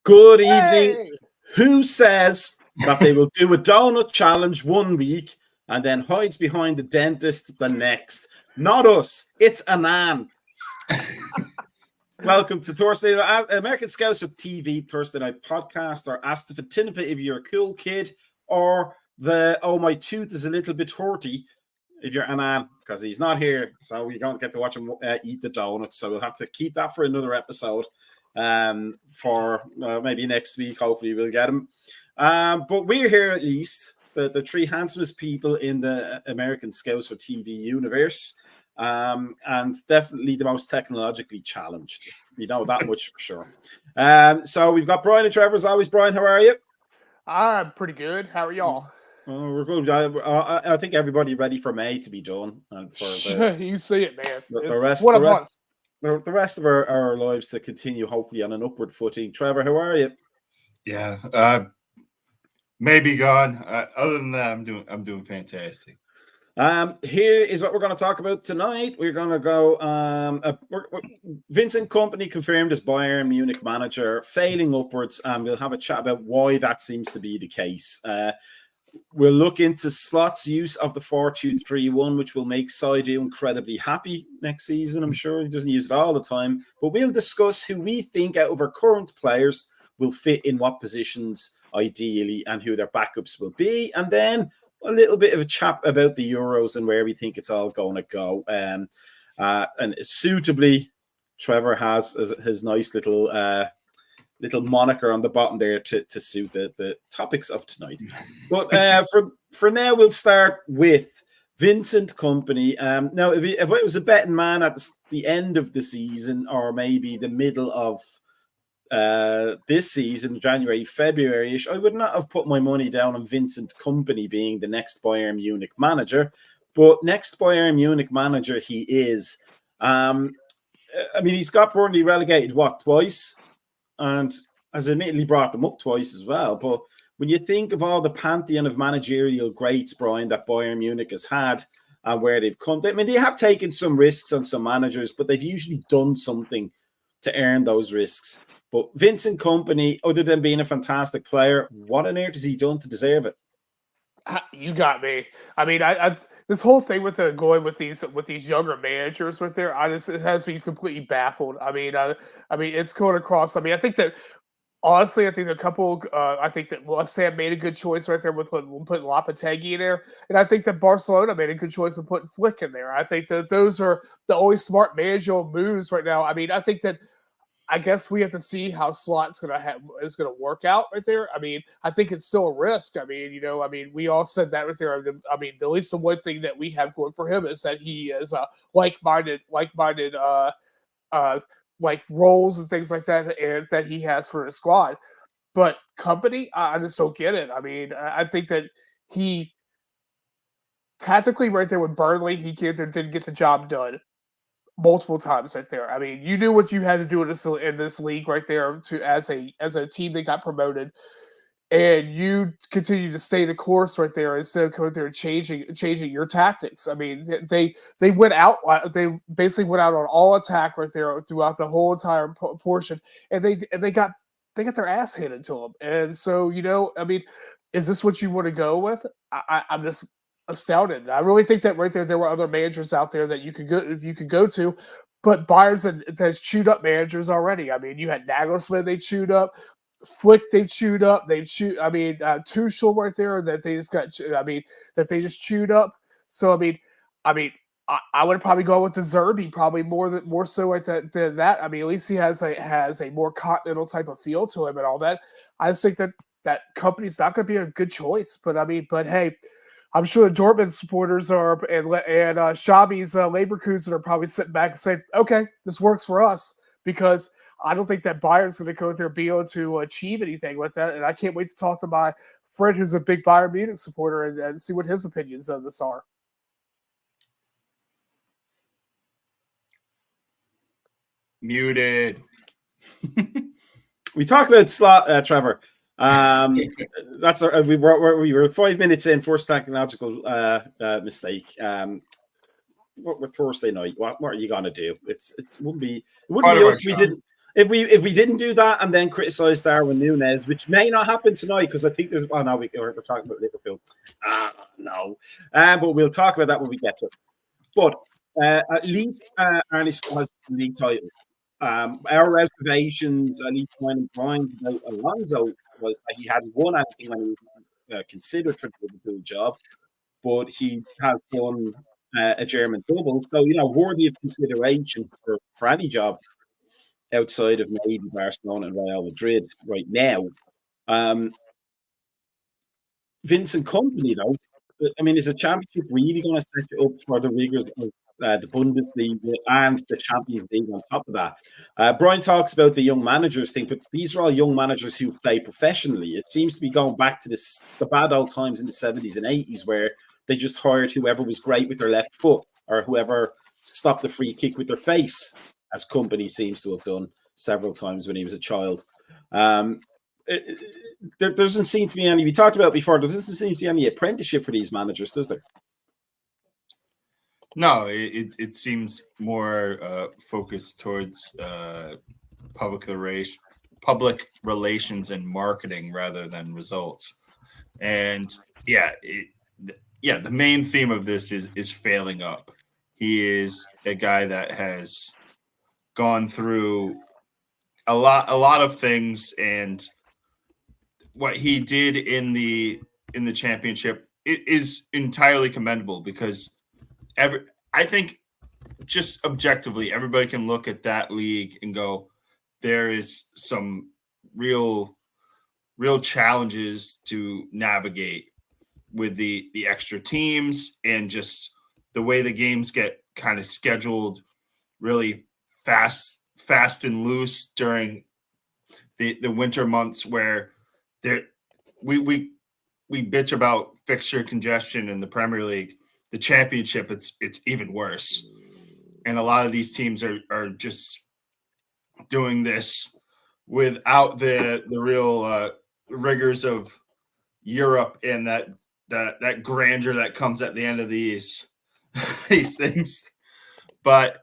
Good evening. Hey! Who says that they will do a donut challenge one week and then hides behind the dentist the next? Not us. It's Anan. Welcome to Thursday American Scouts of TV Thursday Night Podcast, or ASTV Tinnipa if you're a cool kid, or the Oh My Tooth is a Little Bit Hurty if you're Anan, because he's not here, so we don't get to watch him eat the donuts. So we'll have to keep that for another episode. For maybe next week, hopefully we'll get him. But we're here at least, the three handsomest people in the American Scouts or TV universe, and definitely the most technologically challenged. You know that much for sure. So we've got Brian and Trevor as always. Brian, how are you? I'm pretty good. How are y'all? Oh, we're good. I think everybody ready for May to be done, and for You see it, man. the rest. What The a rest. month. The rest of our lives to continue, hopefully, on an upward footing. Trevor, how are you? Yeah, maybe gone. Other than that, I'm doing fantastic. Here is what we're going to talk about tonight. We're going to go. Vincent Kompany confirmed as Bayern Munich manager, failing upwards, and we'll have a chat about why that seems to be the case. We'll look into Slot's use of the 4-2-3-1, which will make Saidu incredibly happy next season. I'm sure he doesn't use it all the time, but we'll discuss who we think out of our current players will fit in what positions ideally and who their backups will be. And then a little bit of a chat about the Euros and where we think it's all going to go. And suitably, Trevor has his nice little moniker on the bottom there to suit the topics of tonight. But for now, we'll start with Vincent Kompany. Now, if it was a betting man at the end of the season, or maybe the middle of this season, January, February-ish, I would not have put my money down on Vincent Kompany being the next Bayern Munich manager. But next Bayern Munich manager he is. I mean, he's got Burnley relegated, twice? And has admittedly brought them up twice as well. But when you think of all the pantheon of managerial greats, Brian, that Bayern Munich has had and where they've come, I mean, they have taken some risks on some managers, but they've usually done something to earn those risks. But Vincent Kompany, other than being a fantastic player, what on earth has he done to deserve it? You got me. I mean, I this whole thing with going with these younger managers right there, it has me completely baffled. I mean, it's going across. I mean, I think that honestly, I think I think that West Ham made a good choice right there with putting Lopetegui in there, and I think that Barcelona made a good choice with putting Flick in there. I think that those are the only smart managerial moves right now. I mean, I guess we have to see how Slot's is going to work out right there. I mean, I think it's still a risk. I mean, we all said that right there. I mean, at least the one thing that we have going for him is that he is like-minded, like roles and things like that, and that he has for his squad. But Kompany, I just don't get it. I mean, I think that he tactically right there with Burnley, he didn't get the job done multiple times right there. I mean, you knew what you had to do in this league right there as a team that got promoted, and you continue to stay the course right there instead of going there and changing your tactics. I mean, they went out. They basically went out on all attack right there throughout the whole entire portion, and they got their ass handed to them. And so, I mean, is this what you want to go with? I'm just astounded. I really think that right there were other managers out there that you could go to, but Bayern has chewed up managers already. I mean, you had Nagelsmann they chewed up, Flick they chewed up, I mean, Tuchel right there that they just got. I mean, that they just chewed up. So I mean, I would probably go with the Zerbi probably more so like than that. I mean, at least he has a more continental type of feel to him and all that. I just think that Kompany's not going to be a good choice. But I mean, hey. I'm sure the Dortmund supporters and Xabi's Leverkusen are probably sitting back and saying, okay, this works for us, because I don't think that Bayern's going to go there and be able to achieve anything with that. And I can't wait to talk to my friend who's a big Bayern Munich supporter and see what his opinions of this are. Muted. We talk about Slot, Trevor. That's we were 5 minutes in, first technological mistake. We're Thursday night. What are you gonna do? It wouldn't be us. We didn't. if we didn't do that and then criticize Darwin Núñez, which may not happen tonight because I think there's no, we're talking about Liverpool. No. But we'll talk about that when we get to it. But at least Arnie still has the league title. Our reservations, at least when Brian about Alonso, was that he hadn't won anything when he was considered for the Liverpool job, but he has done a German double, so worthy of consideration for any job outside of maybe Barcelona and Real Madrid right now. Vincent Kompany, though, I mean, is a championship really going to set you up for the rigors of the Bundesliga and the Champions League on top of that? Brian talks about the young managers thing, but these are all young managers who've played professionally. It seems to be going back to the bad old times in the 70s and 80s where they just hired whoever was great with their left foot or whoever stopped the free kick with their face, as Kompany seems to have done several times when he was a child. There doesn't seem to be any, we talked about before, there doesn't seem to be any apprenticeship for these managers, does there? No, it seems more focused towards public relations and marketing rather than results. And the main theme of this is failing up. He is a guy that has gone through a lot of things, and what he did in the championship is entirely commendable because I think just objectively everybody can look at that league and go, there is some real challenges to navigate with the extra teams and just the way the games get kind of scheduled really fast and loose during the winter months where we bitch about fixture congestion in the Premier League. The championship, it's even worse. And a lot of these teams are just doing this without the real rigors of Europe and that grandeur that comes at the end of these things. But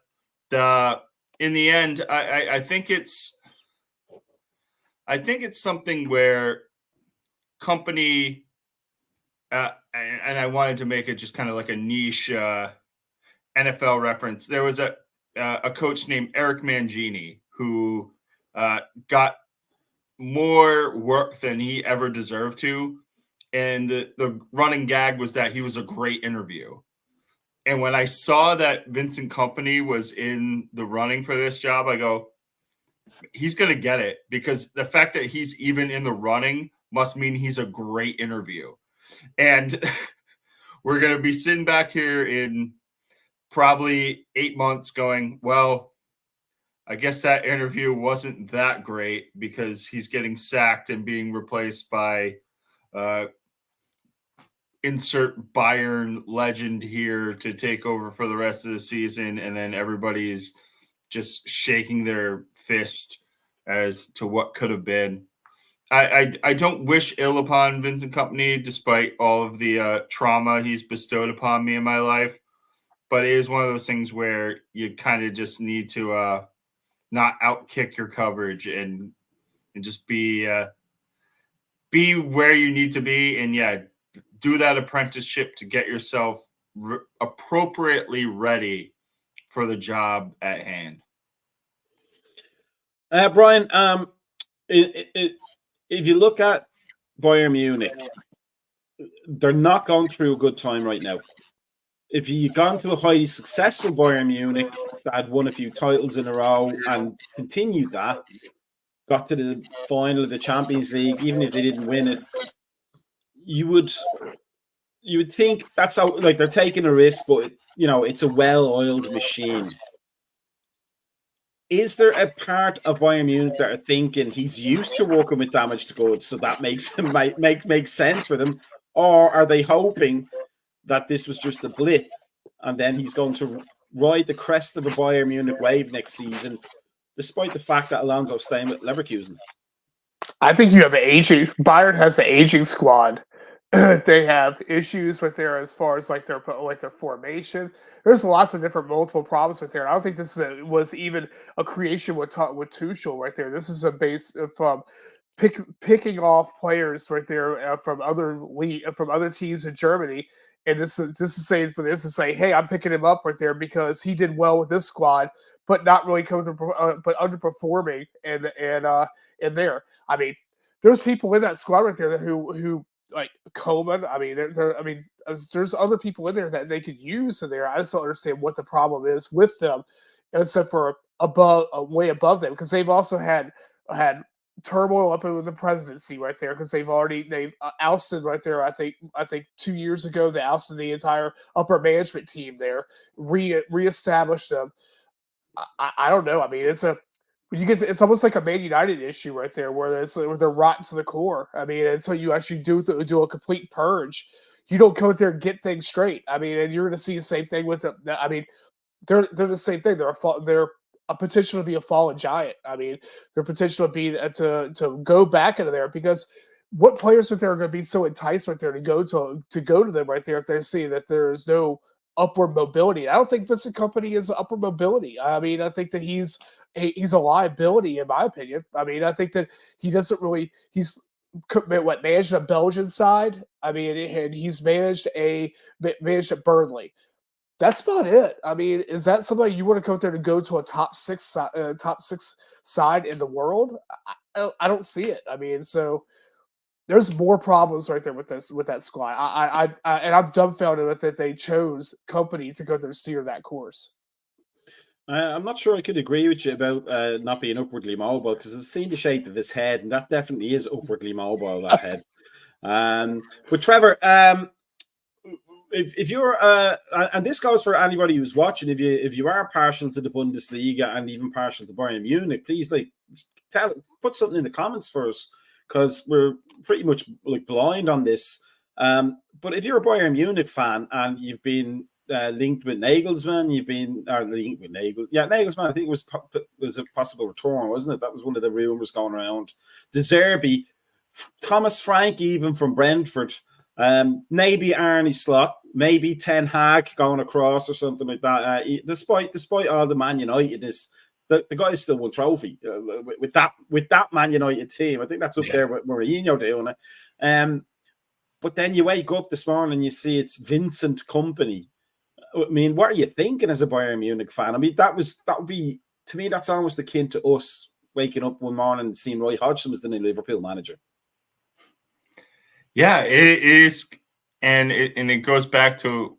in the end, I think it's something where Kompany, and I wanted to make it just kind of like a niche NFL reference. There was a coach named Eric Mangini who got more work than he ever deserved to. And the running gag was that he was a great interview. And when I saw that Vincent Kompany was in the running for this job, I go, he's going to get it, because the fact that he's even in the running must mean he's a great interview. And we're going to be sitting back here in probably 8 months going, well, I guess that interview wasn't that great because he's getting sacked and being replaced by insert Bayern legend here to take over for the rest of the season. And then everybody's just shaking their fist as to what could have been. I don't wish ill upon Vincent Kompany, despite all of the trauma he's bestowed upon me in my life. But it is one of those things where you kind of just need to not outkick your coverage and just be where you need to be. And do that apprenticeship to get yourself appropriately ready for the job at hand. Brian, if you look at Bayern Munich, they're not going through a good time right now. If you've gone to a highly successful Bayern Munich that had won a few titles in a row and continued that, got to the final of the Champions League, even if they didn't win it, you would think that's how, like, they're taking a risk, but it's a well-oiled machine. Is there a part of Bayern Munich that are thinking he's used to working with damaged goods, so that makes him make sense for them, or are they hoping that this was just a blip and then he's going to ride the crest of a Bayern Munich wave next season, despite the fact that Alonso's staying with Leverkusen? I think you have aging. Bayern has the aging squad they have issues with their as far as like their formation. There's lots of different multiple problems with there. I don't think this was even a creation with Tuchel right there. This is a base from picking off players right there from other teams in Germany, and this is to say for this to say, hey, I'm picking him up right there because he did well with this squad, but not really coming to, but underperforming and there. I mean, there's people in that squad right there who like Coleman. I mean, there's other people in there that they could use in there. I just don't understand what the problem is with them, except for way above them, because they've also had turmoil up in the presidency right there, because they've ousted right there. I think 2 years ago they ousted the entire upper management team there, reestablished them. I don't know. I mean, it's almost like a Man United issue right there, where they're rotten to the core. I mean, until you actually do a complete purge, you don't go in there and get things straight. I mean, and you're going to see the same thing with them. I mean, they're the same thing. They're a potential to be a fallen giant. I mean, their potential to be to go back into there, because what players right there are going to be so enticed right there to go to them right there if they see that there is no upward mobility. I don't think Vincent Kompany is upward mobility. I mean, I think that he's a liability in my opinion. I mean, I think that he doesn't really. He's managed a Belgian side. I mean, and he's managed at Burnley. That's about it. I mean, is that somebody you want to go there to go to a top six side in the world? I don't see it. I mean, so there's more problems right there with that squad. And I'm dumbfounded with that they chose Kompany to go there to steer that course. I'm not sure I could agree with you about not being upwardly mobile, because I've seen the shape of his head, and that definitely is upwardly mobile, that head. But Trevor, if you're and this goes for anybody who's watching, if you are partial to the Bundesliga and even partial to Bayern Munich, please put something in the comments for us, because we're pretty much like blind on this. But if you're a Bayern Munich fan and you've been linked with Nagelsmann, you've been linked with Nagelsmann. I think it was a possible return, wasn't it? That was one of the rumors going around. De Zerbi, Thomas Frank, even from Brentford. Maybe Arne Slot, maybe Ten Hag going across or something like that. Despite all the Man Unitedness, the guy still won trophy with that Man United team. I think that's up there with Mourinho doing it. But then you wake up this morning and you see it's Vincent Kompany. I mean, what are you thinking as a Bayern Munich fan? I mean, that would be, to me, that's almost akin to us waking up one morning and seeing Roy Hodgson was the new Liverpool manager. Yeah, it is, and it goes back to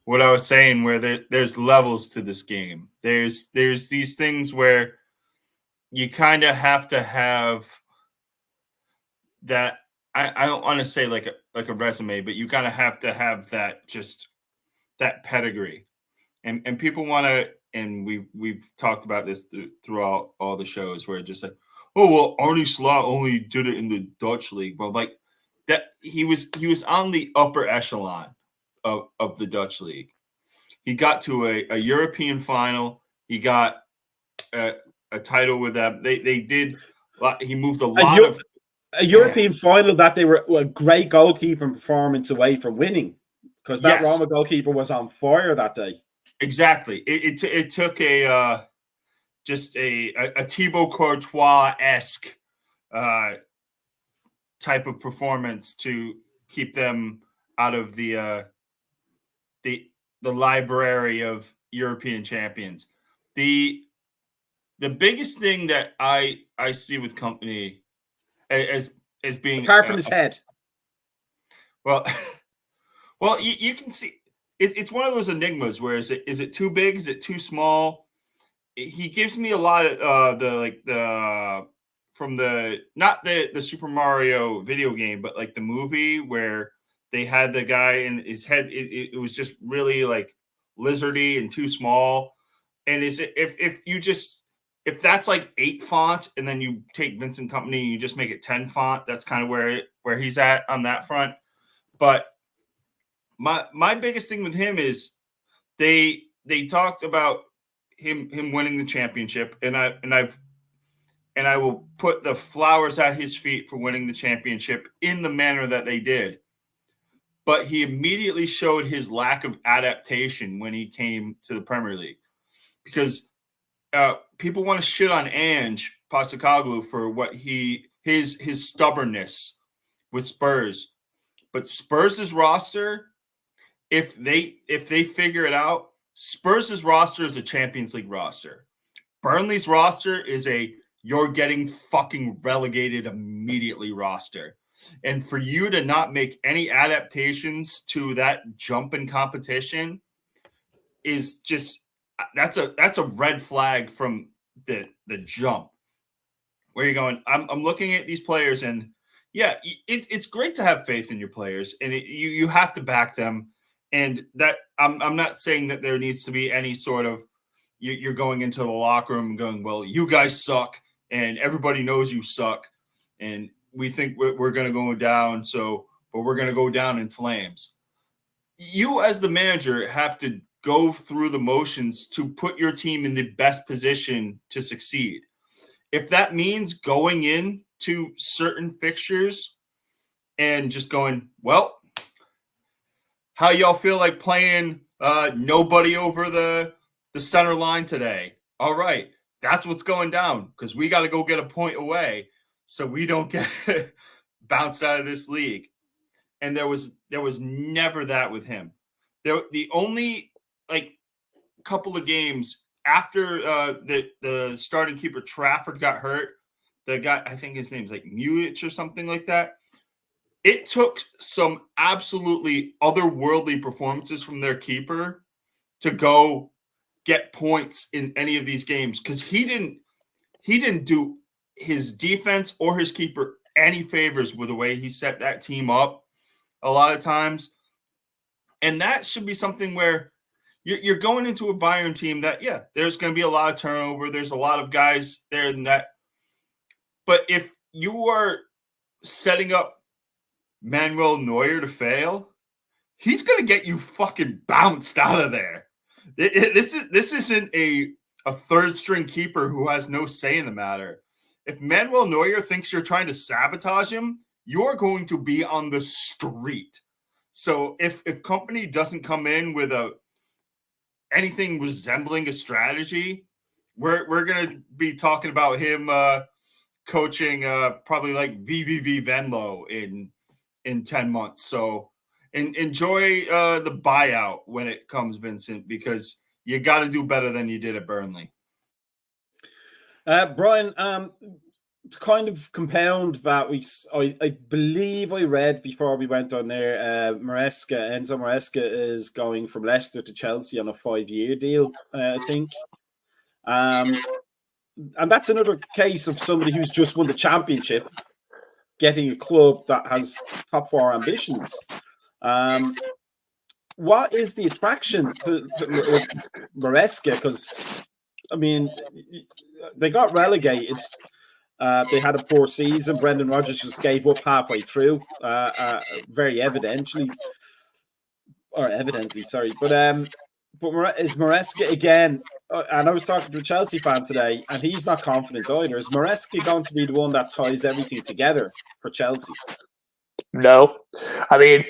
what I was saying, where there's levels to this game. There's these things where you kind of have to have that. I don't want to say like a resume, but you kind of have to have that pedigree, and people want to. And we've talked about this throughout all the shows, where it's just like, oh well, Arne Slot only did it in the Dutch league, but like. That he was on the upper echelon of the Dutch league. He got to a European final. He got a title with them. They did. He moved a European final that they were a great goalkeeping performance away from winning, because that Roma goalkeeper was on fire that day. Exactly. It took a Thibaut Courtois-esque type of performance to keep them out of the library of European champions. The biggest thing that I see with Kompany as being, apart from his head, well, you can see it's one of those enigmas where is it too big? Is it too small? He gives me a lot of from not the Super Mario video game, but like the movie where they had the guy in his head. It was just really like lizardy and too small. And if that's like 8 font, and then you take Vincent Kompany and you just make it 10 font, that's kind of where he's at on that front. But my biggest thing with him is they talked about him winning the championship, and I will put the flowers at his feet for winning the championship in the manner that they did. but he immediately showed his lack of adaptation when he came to the Premier League, because people want to shit on Ange Postecoglou for what his stubbornness with Spurs, but Spurs' roster, if they figure it out, Spurs' roster is a Champions League roster. Burnley's roster is a you're getting fucking relegated immediately roster. And for you to not make any adaptations to that jump in competition is just that's a red flag from the jump. Where you're going, I'm looking at these players, and yeah, it's great to have faith in your players, and you have to back them. And that I'm not saying that there needs to be any sort of you're going into the locker room and going, well, you guys suck, and everybody knows you suck, and we think we're going to go down, but we're going to go down in flames. You as the manager have to go through the motions to put your team in the best position to succeed. If that means going in to certain fixtures and just going, well, how y'all feel like playing nobody over the center line today? All right, that's what's going down, because we got to go get a point away so we don't get bounced out of this league. And there was never that with him. The only couple of games after the starting keeper Trafford got hurt, the guy, I think his name's Muich or something like that. It took some absolutely otherworldly performances from their keeper to go get points in any of these games, because he didn't do his defense or his keeper any favors with the way he set that team up a lot of times. And that should be something where you're going into a Bayern team that, yeah, there's going to be a lot of turnover. There's a lot of guys there and that. But if you are setting up Manuel Neuer to fail, he's going to get you fucking bounced out of there. This isn't a third string keeper who has no say in the matter. If Manuel Neuer thinks you're trying to sabotage him, you're going to be on the street. So if company doesn't come in with anything resembling a strategy, we're going to be talking about him coaching probably like VVV Venlo in 10 months. So enjoy the buyout when it comes, Vincent, because you got to do better than you did at Burnley. Brian, to kind of compound that, I believe I read before we went on there, Enzo Maresca is going from Leicester to Chelsea on a 5-year deal, I think. And that's another case of somebody who's just won the championship, getting a club that has top 4 ambitions. What is the attraction to Maresca? Because, I mean, they got relegated. They had a poor season. Brendan Rodgers just gave up halfway through, very evidently. But is Maresca again? And I was talking to a Chelsea fan today, and he's not confident either. Is Maresca going to be the one that ties everything together for Chelsea? No, I mean,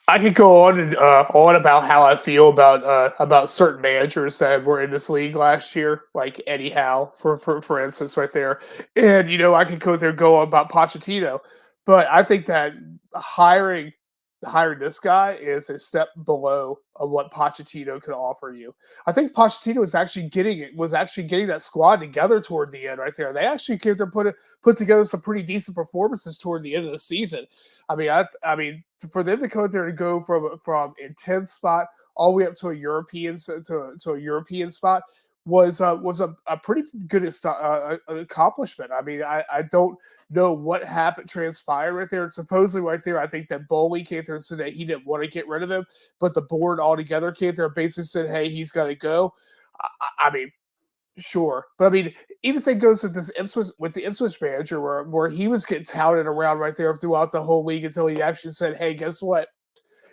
I could go on and on about how I feel about certain managers that were in this league last year, like Eddie Howe, for instance, right there. And I could go on about Pochettino, but I think that hiring this guy is a step below of what Pochettino could offer you. I think Pochettino was actually getting that squad together toward the end right there. They actually put together some pretty decent performances toward the end of the season. I mean, for them to go there and go from a 10th spot all the way up to a European spot was a pretty good accomplishment. I mean, I don't know what transpired right there. Supposedly right there, I think that Bowley came there and said that he didn't want to get rid of him, but the board altogether came there and basically said, hey, he's got to go. I mean, sure. But I mean, even if it goes with the Ipswich manager where he was getting touted around right there throughout the whole league until he actually said, hey, guess what?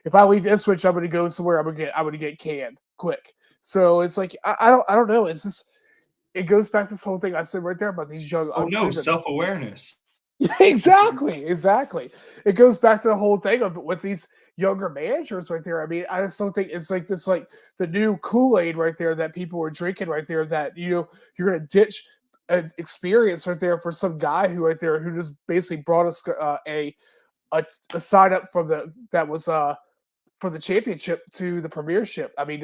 If I leave Ipswich, I'm going to go somewhere. I'm going to get canned quick. So it's like, I don't know. It's just, it goes back to this whole thing I said right there about these young. Oh no, self-awareness. Exactly. It goes back to the whole thing with these younger managers right there. I mean, I just don't think it's like this, like the new Kool-Aid right there that people were drinking right there, that, you're going to ditch an experience right there for some guy who right there, who just basically brought us a sign up from that was for the championship to the premiership. I mean,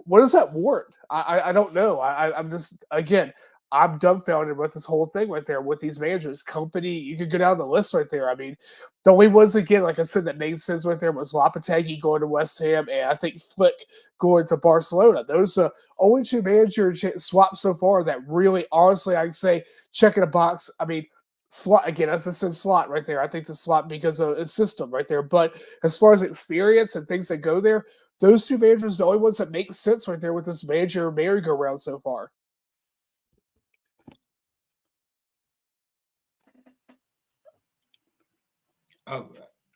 what does that warrant? I don't know. I'm just, again, I'm dumbfounded with this whole thing right there with these managers. Company, you could go down the list right there. I mean, the only ones, again, like I said, that made sense right there was Lopetegui going to West Ham, and I think Flick going to Barcelona. Those are only two manager swaps so far that really, honestly, I'd say checking a box. I mean, Slot, again, as I said, Slot right there. I think the Slot because of his system right there. But as far as experience and things that go there, those two managers are the only ones that make sense right there with this manager merry-go-round so far. Oh,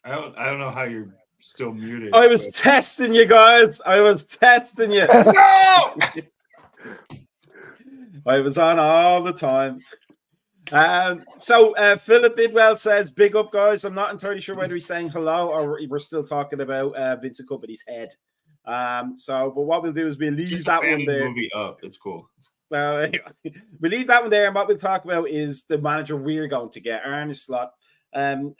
I don't know how you're still muted. I was testing you guys. I was testing you. No! I was on all the time. So Philip Bidwell says, big up, guys. I'm not entirely sure whether he's saying hello or we're still talking about Vincent Kompany's head. But what we'll do is we'll leave Just that one there. Movie up. It's cool. Anyway, we leave that one there, and what we'll talk about is the manager we're going to get, Arne Slot. And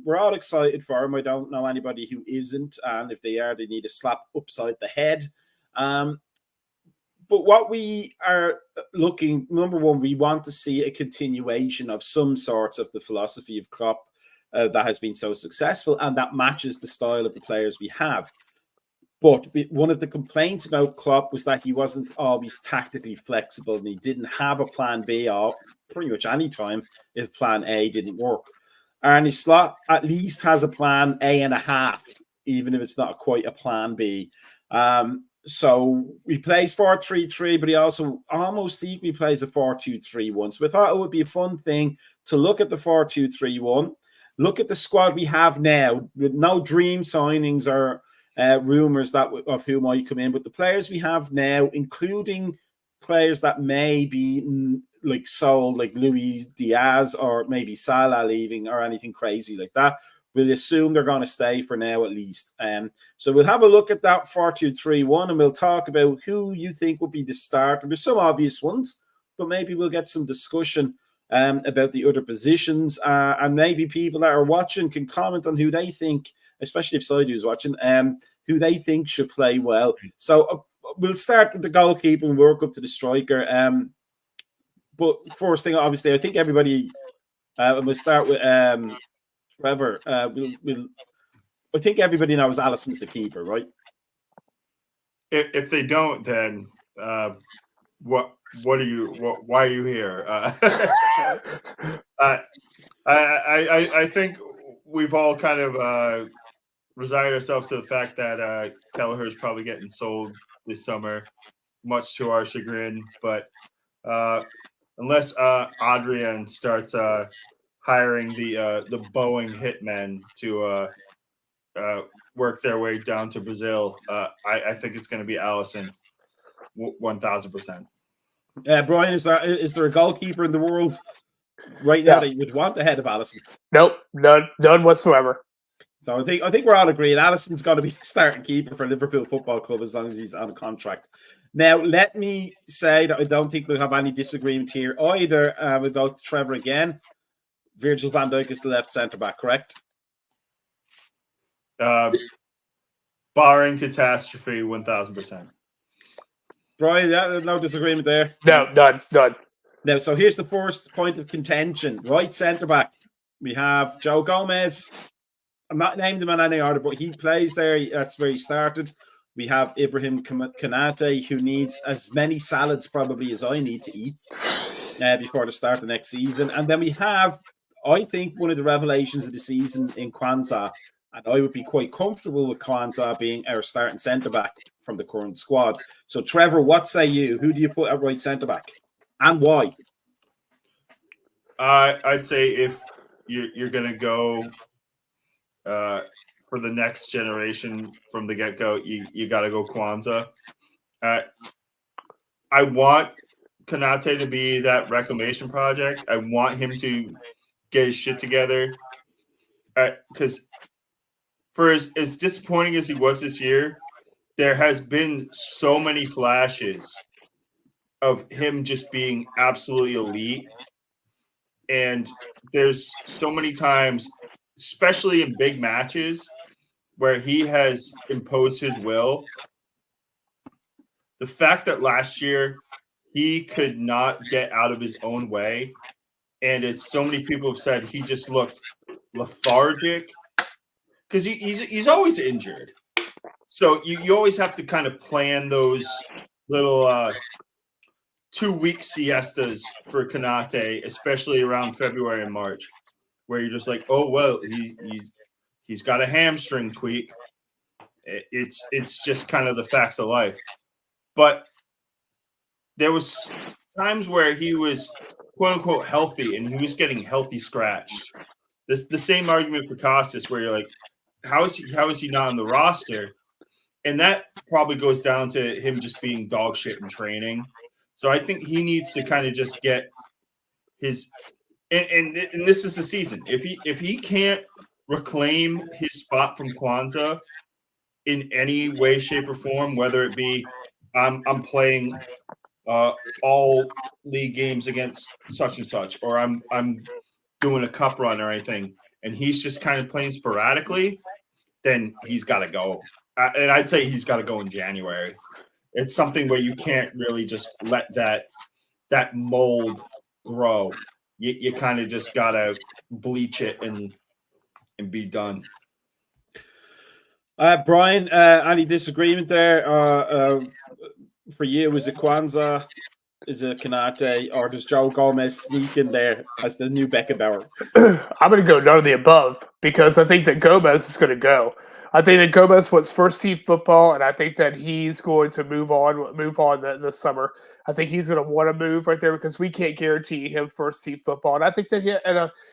we're all excited for him. I don't know anybody who isn't, and if they are, they need a slap upside the head. But what we are looking, number one, we want to see a continuation of some sorts of the philosophy of Klopp that has been so successful and that matches the style of the players we have. But one of the complaints about Klopp was that he wasn't always tactically flexible and he didn't have a plan B or pretty much any time if plan A didn't work. Arne Slot at least has a plan A and a half, even if it's not quite a plan B. So he plays 4-3-3, but he also almost equally plays a 4-2-3-1. So we thought it would be a fun thing to look at the 4-2-3-1, look at the squad we have now, with no dream signings or rumors of who might come in, but the players we have now, including players that may be like sold, like Luis Diaz or maybe Salah leaving or anything crazy like that. We'll assume they're going to stay for now at least. So we'll have a look at that 4-2-3-1 and we'll talk about who you think will be the starter. There's some obvious ones, but maybe we'll get some discussion about the other positions. And maybe people that are watching can comment on who they think, especially if Saidu is watching, who they think should play well. So we'll start with the goalkeeper and work up to the striker. But first thing, obviously, I think everybody, we'll start with Trevor. I think everybody knows Alisson's the keeper, right? If they don't, then what are you? Why are you here? I think we've all kind of resigned ourselves to the fact that Kelleher is probably getting sold this summer, much to our chagrin. But unless Adrian starts hiring the Boeing hitmen to work their way down to Brazil, I think it's going to be Alisson, 1,000%. Brian, is there a goalkeeper in the world right now that you would want ahead of Alisson? Nope, none whatsoever. So I think we're all agreed Alisson's got to be the starting keeper for Liverpool Football Club as long as he's on a contract. Now, let me say that I don't think we'll have any disagreement here either. We'll go to Trevor again. Virgil van Dijk is the left centre-back, correct? Barring catastrophe, 1,000%. Brian, yeah, no disagreement there. No, none. Now, so here's the first point of contention. Right centre-back. We have Joe Gomez. I'm not naming him in any order, but he plays there. That's where he started. We have Ibrahim Konate, who needs as many salads probably as I need to eat before the start of the next season. And then we have, I think, one of the revelations of the season in Kwanzaa. And I would be quite comfortable with Kwanzaa being our starting centre-back from the current squad. So, Trevor, what say you? Who do you put at right centre-back? And why? I'd say if you're going to go for the next generation from the get-go, you got to go Kwanzaa. I want Konate to be that reclamation project. I want him to get his shit together because for as disappointing as he was this year, there has been so many flashes of him just being absolutely elite. And there's so many times, especially in big matches, where he has imposed his will. The fact that last year he could not get out of his own way, and as so many people have said, he just looked lethargic because he's always injured. So you always have to kind of plan those little 2-week siestas for Konate, especially around February and March, where you're just like, oh well, he's got a hamstring tweak. It's just kind of the facts of life. But there was times where he was quote unquote healthy and he was getting healthy scratched. The same argument for Costas, where you're like, how is he not on the roster? And that probably goes down to him just being dog shit in training. So I think he needs to kind of just get his and this is the season. If he can't reclaim his spot from Kwanzaa in any way, shape, or form, whether it be I'm playing all league games against such and such, or I'm doing a cup run or anything, and he's just kind of playing sporadically, then he's got to go. And I'd say he's got to go in January. It's something where you can't really just let that mold grow. You kind of just got to bleach it and be done. Brian, any disagreement there? For you, is it Kwanzaa, is it Konate, or does Joe Gomez sneak in there as the new Beckenbauer? I'm going to go none of the above because I think that Gomez is going to go. I think that Gomez wants first team football, and I think that he's going to move on this summer. I think he's going to want to move right there because we can't guarantee him first team football. And I think that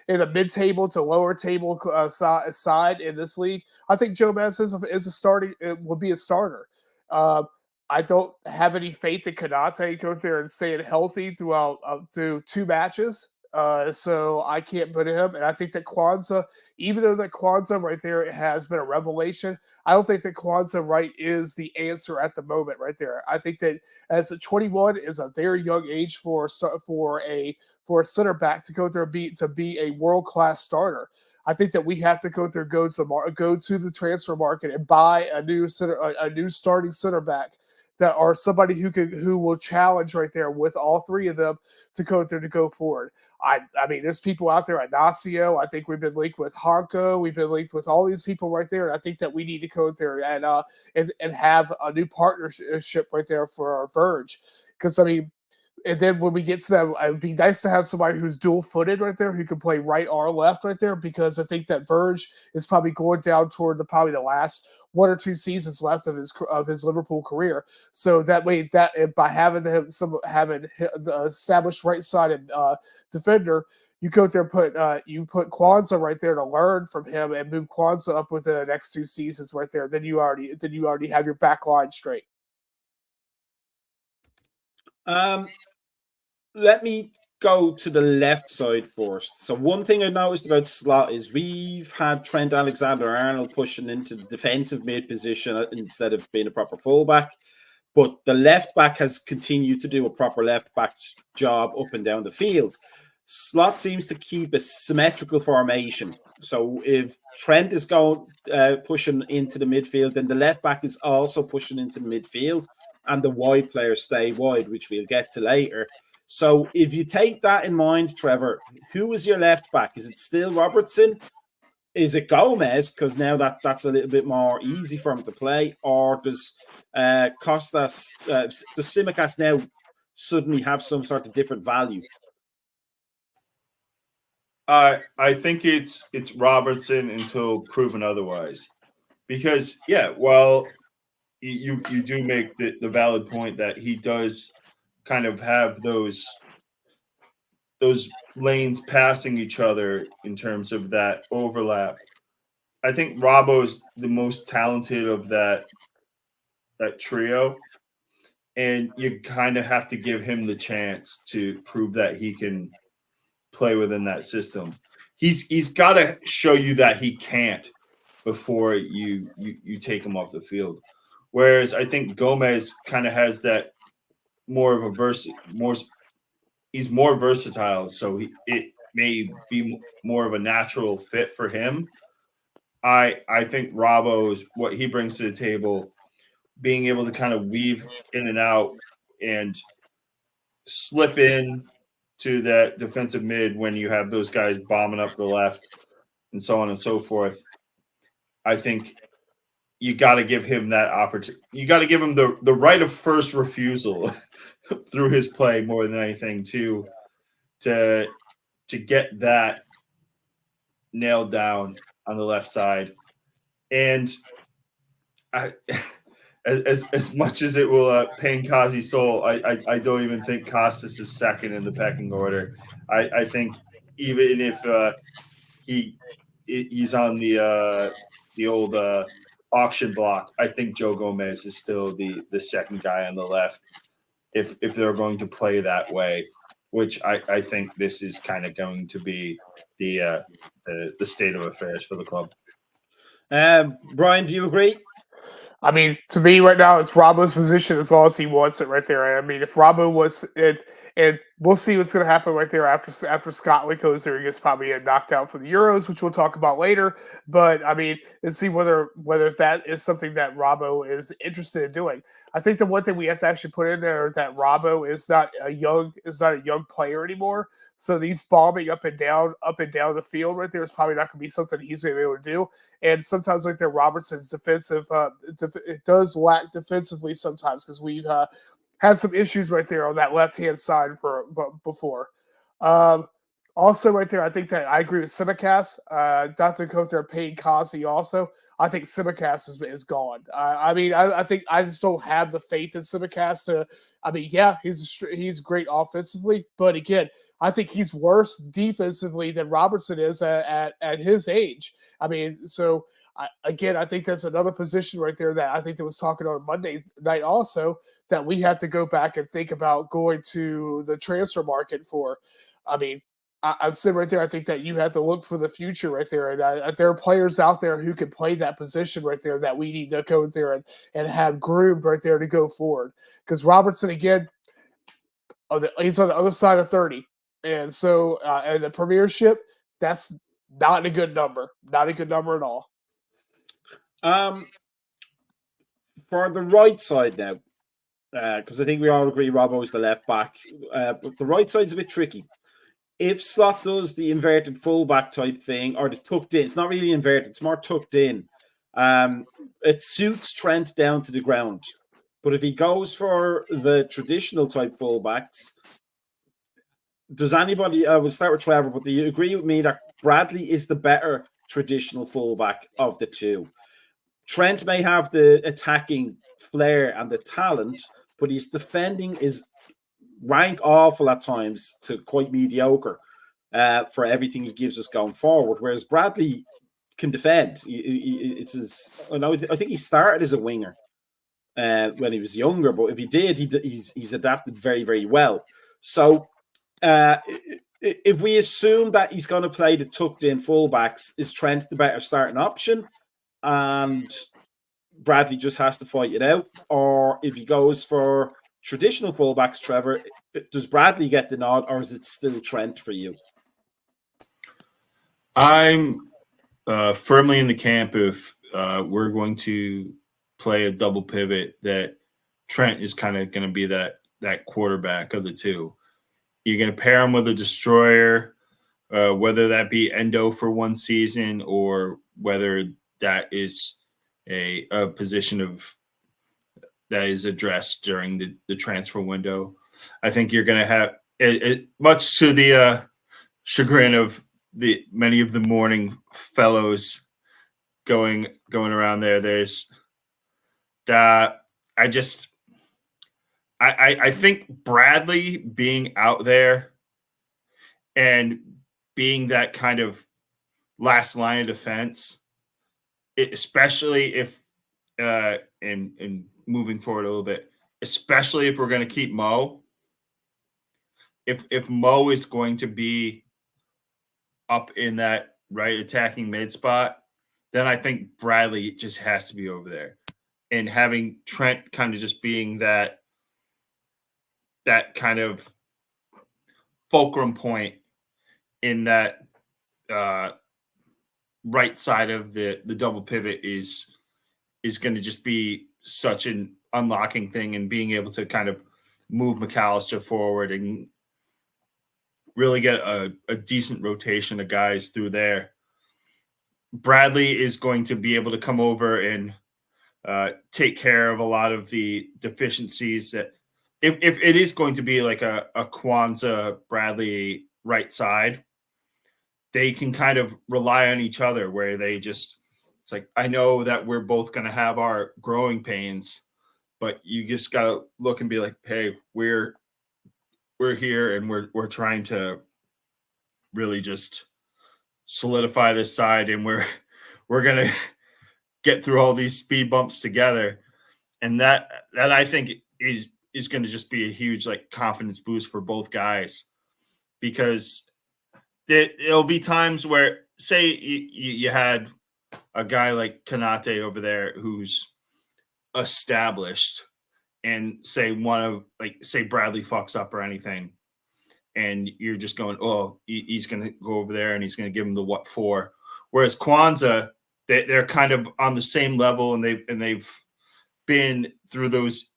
in a mid table to lower table side in this league, I think Joe Gomez will be a starter. I don't have any faith in Konate going there and staying healthy throughout through 2 matches. So I can't put him. And I think that Kwanzaa, even though that Kwanzaa right there has been a revelation, I don't think that Kwanzaa right is the answer at the moment right there. I think that as a 21 is a very young age for a center back to go there to be a world-class starter. I think that we have to go to the transfer market and buy a new starting center back that are somebody who will challenge right there with all 3 of them to go forward. I mean, there's people out there at Nacio. I think we've been linked with Honko. We've been linked with all these people right there. And I think that we need to go there and have a new partnership right there for our Verge. Because I mean, and then when we get to that, it would be nice to have somebody who's dual-footed right there, who can play right or left right there, because I think that Verge is probably going down toward the last 1 or 2 seasons left of his Liverpool career. So that way, by having the established right-sided defender, you go there you put Kwanzaa right there to learn from him and move Kwanzaa up within the next 2 seasons right there. Then you already have your back line straight. Let me go to the left side first. So one thing I noticed about slot is we've had Trent Alexander-Arnold pushing into the defensive mid position instead of being a proper fullback. But the left back has continued to do a proper left back job up and down the field. Slot seems to keep a symmetrical formation. So if Trent is going pushing into the midfield, then the left back is also pushing into the midfield, and the wide players stay wide, which we'll get to later. So if you take that in mind, Trevor, who is your left back? Is it still Robertson? Is it Gomez? Because now that's a little bit more easy for him to play. Or does does Tsimikas now suddenly have some sort of different value? I think it's Robertson until proven otherwise. Because, well, you do make the valid point that he does kind of have those lanes passing each other in terms of that overlap. I think Robbo's the most talented of that trio, and you kind of have to give him the chance to prove that he can play within that system. He's got to show you that he can't before you take him off the field. Whereas I think Gomez kind of has that more of a he's more versatile, so it may be more of a natural fit for him. I think Robbo is what he brings to the table, being able to kind of weave in and out and slip in to that defensive mid when you have those guys bombing up the left and so on and so forth. I think you got to give him that opportunity. You got to give him the right of first refusal through his play more than anything to get that nailed down on the left side. And as much as it will pain Kazi's soul, I don't even think Costas is second in the pecking order. I think even if he's on the old auction block, I think Joe Gomez is still the second guy on the left if they're going to play that way, which I think this is kind of going to be the state of affairs for the club. Brian, do you agree? I mean, to me right now, it's Robbo's position as long as he wants it right there. I mean, if Robbo wants it, and we'll see what's going to happen right there after Scotland goes there. He gets probably knocked out for the Euros, which we'll talk about later. But I mean, let's see whether that is something that Robbo is interested in doing. I think the one thing we have to actually put in there that Robbo is not a young player anymore. So these bombing up and down the field right there is probably not going to be something he's going to be able to do. And sometimes like Robertson's defensive, it does lack defensively sometimes because we've had some issues right there on that left-hand side before. Also right there, I think that I agree with Simicast. Not to go there paying Kazi also. I think Simicast is gone. I mean, I think I just don't have the faith in Simicast. I mean, yeah, he's great offensively, but again, I think he's worse defensively than Robertson is at his age. I mean, so I think that's another position right there that I think that was talking on Monday night also that we have to go back and think about going to the transfer market for. I mean, I've said right there, I think that you have to look for the future right there. And there are players out there who can play that position right there that we need to go there and have groomed right there to go forward. Because Robertson, again, he's on the other side of 30. And so, and the premiership, that's not a good number. Not a good number at all. For the right side now, because I think we all agree Robbo is the left back. But the right side's a bit tricky. If Slot does the inverted fullback type thing or the tucked in, it's not really inverted, it's more tucked in. It suits Trent down to the ground. But if he goes for the traditional type fullbacks, does anybody, we'll start with Trevor, but do you agree with me that Bradley is the better traditional fullback of the two? Trent may have the attacking flair and the talent, but his defending is rank awful at times to quite mediocre for everything he gives us going forward. Whereas Bradley can defend. I think he started as a winger when he was younger, but if he did, he's adapted very, very well. So if we assume that he's going to play the tucked in fullbacks, is Trent the better starting option? And Bradley just has to fight it out? Or if he goes for traditional fullbacks, Trevor, does Bradley get the nod, or is it still Trent for you? I'm firmly in the camp if we're going to play a double pivot that Trent is kind of going to be that quarterback of the two. You're going to pair him with a destroyer, whether that be Endo for one season or whether that is a position that is addressed during the transfer window. I think you're going to have it much to the chagrin of many of the morning fellows going around there. There's that. I think Bradley being out there and being that kind of last line of defense, especially if and moving forward a little bit, especially if we're going to keep Mo. If Mo is going to be up in that right attacking mid spot, then I think Bradley just has to be over there. And having Trent kind of just being that kind of fulcrum point in that right side of the double pivot is going to just be such an unlocking thing, and being able to kind of move McAllister forward and really get a decent rotation of guys through there. Bradley is going to be able to come over and take care of a lot of the deficiencies that if it is going to be like a Kwanzaa Bradley right side, they can kind of rely on each other, where they just, it's like, I know that we're both going to have our growing pains, but you just got to look and be like, hey, we're here, and we're trying to really just solidify this side, and we're going to get through all these speed bumps together. And that I think is going to just be a huge like confidence boost for both guys, because there'll be times where, say you had a guy like Kanate over there who's established, and say Bradley fucks up or anything, and you're just going, oh, he's going to go over there and he's going to give him the what for. Whereas Kwanzaa, they're kind of on the same level, and they've been through those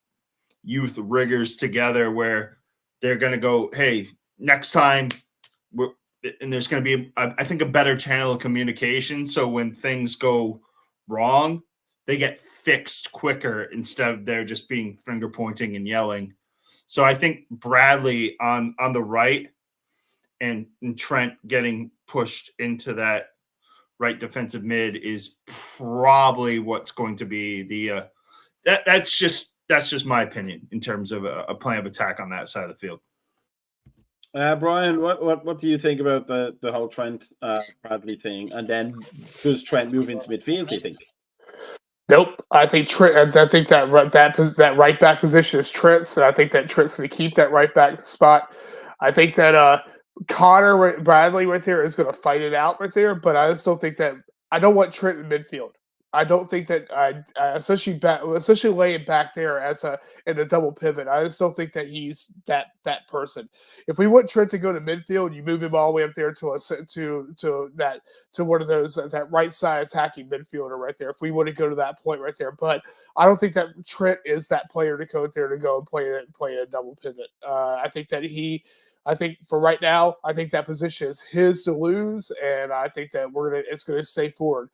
youth rigors together, where they're going to go, hey, next time and there's going to be, I think, a better channel of communication. So when things go wrong, they get fixed quicker, instead of they're just being finger pointing and yelling. So I think Bradley on the right and Trent getting pushed into that right defensive mid is probably what's going to be the that's just my opinion in terms of a plan of attack on that side of the field. Brian, what do you think about the whole Trent Bradley thing? And then does Trent move into midfield, do you think? Nope. I think Trent. I think that right back position is Trent's, and I think that Trent's going to keep that right back spot. I think that Connor Bradley right there is going to fight it out right there, but I just don't think that. I don't want Trent in midfield. I don't think that especially laying back there in a double pivot. I just don't think that he's that person. If we want Trent to go to midfield, you move him all the way up there to one of those that right side attacking midfielder right there. If we want to go to that point right there, but I don't think that Trent is that player to go there to go and play a double pivot. I think for right now, I think that position is his to lose, and I think that it's going to stay forward.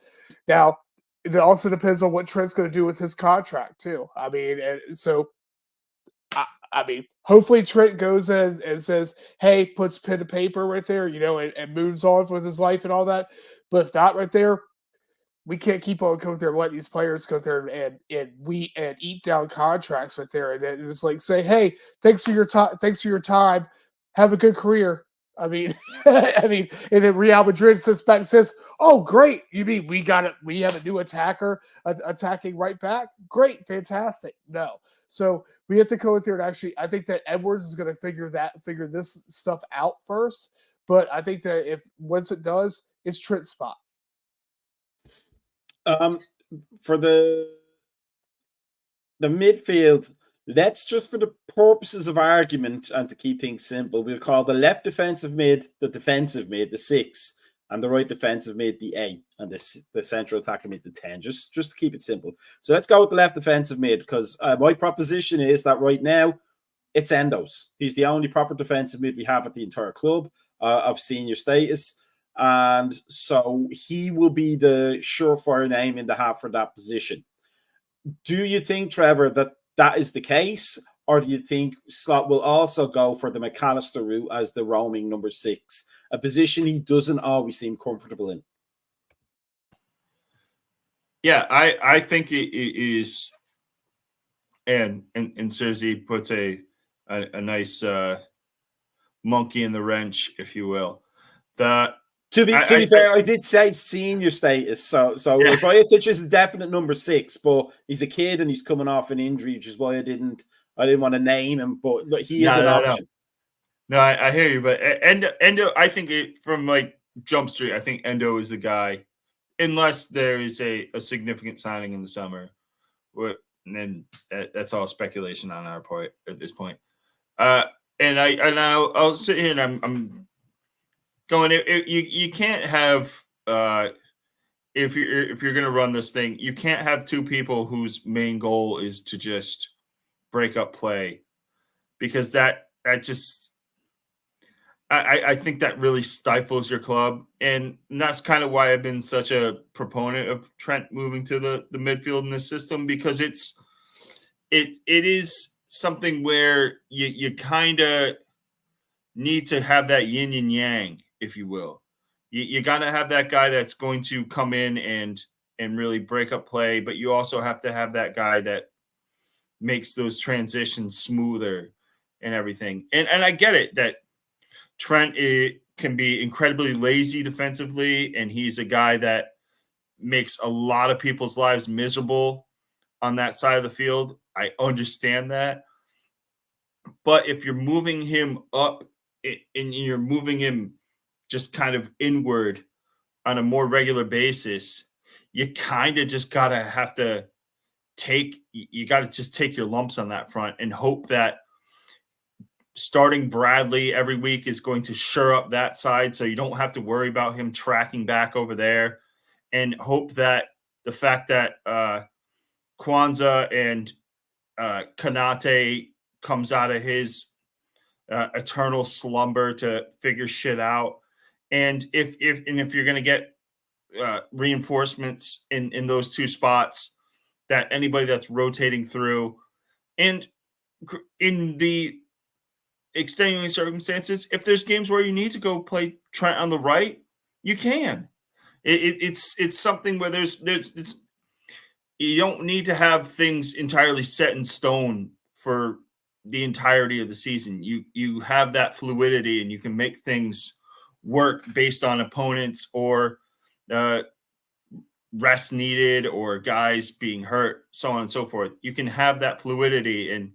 Now, it also depends on what Trent's going to do with his contract too. I mean, hopefully Trent goes in and says, "Hey," puts pen to paper right there, and moves on with his life and all that. But if not, right there, we can't keep on going there and letting these players go there and eat down contracts right there, and then just like say, "Hey, thanks for your time. Have a good career." I mean, and then Real Madrid sits back and says, "Oh, great! You mean we have a new attacker attacking right back? Great, fantastic." No, so we have to go in there and actually. I think that Edwards is going to figure this stuff out first. But I think that once it does, it's Trent's spot. For the midfield, let's just, for the purposes of argument and to keep things simple, we'll call the left defensive mid the defensive mid, the 6, and the right defensive mid the 8, and the central attacking mid the 10. Just to keep it simple. So let's go with the left defensive mid, because my proposition is that right now it's Endo's. He's the only proper defensive mid we have at the entire club of senior status. And so he will be the surefire name in the half for that position. Do you think, Trevor, that is the case? Or do you think Slot will also go for the McAllister route as the roaming number 6, a position he doesn't always seem comfortable in? Yeah, I think it is, and Cersei puts a nice monkey in the wrench, if you will. To be fair, I did say senior status, so yeah. Bojatic is a definite number 6, but he's a kid and he's coming off an injury, which is why I didn't want to name him. But look, he is an option. No, I hear you, but Endo, I think from like Jump Street, I think Endo is the guy. unless there is a significant signing in the summer. And then that's all speculation on our part at this point. And I'll sit here and I'm going. You can't have if you're going to run this thing, you can't have two people whose main goal is to just break up play, because that just I think that really stifles your club, and that's kind of why I've been such a proponent of Trent moving to the midfield in this system, because it is something where you kind of need to have that yin and yang, if you will. You got to have that guy that's going to come in and really break up play, but you also have to have that guy that makes those transitions smoother and everything. And I get it that Trent can be incredibly lazy defensively, and he's a guy that makes a lot of people's lives miserable on that side of the field. I understand that. But if you're moving him up and you're moving him just kind of inward on a more regular basis, you kind of just take your lumps on that front and hope that starting Bradley every week is going to shore up that side, so you don't have to worry about him tracking back over there, and hope that the fact that Kwanzaa and Kanate comes out of his eternal slumber to figure shit out. And if you're going to get reinforcements in those two spots, that anybody that's rotating through, and in the extenuating circumstances, if there's games where you need to go play Trent on the right, you can. It's something where you don't need to have things entirely set in stone for the entirety of the season. You have that fluidity, and you can make things work based on opponents or rest needed or guys being hurt, so on and so forth. You can have that fluidity and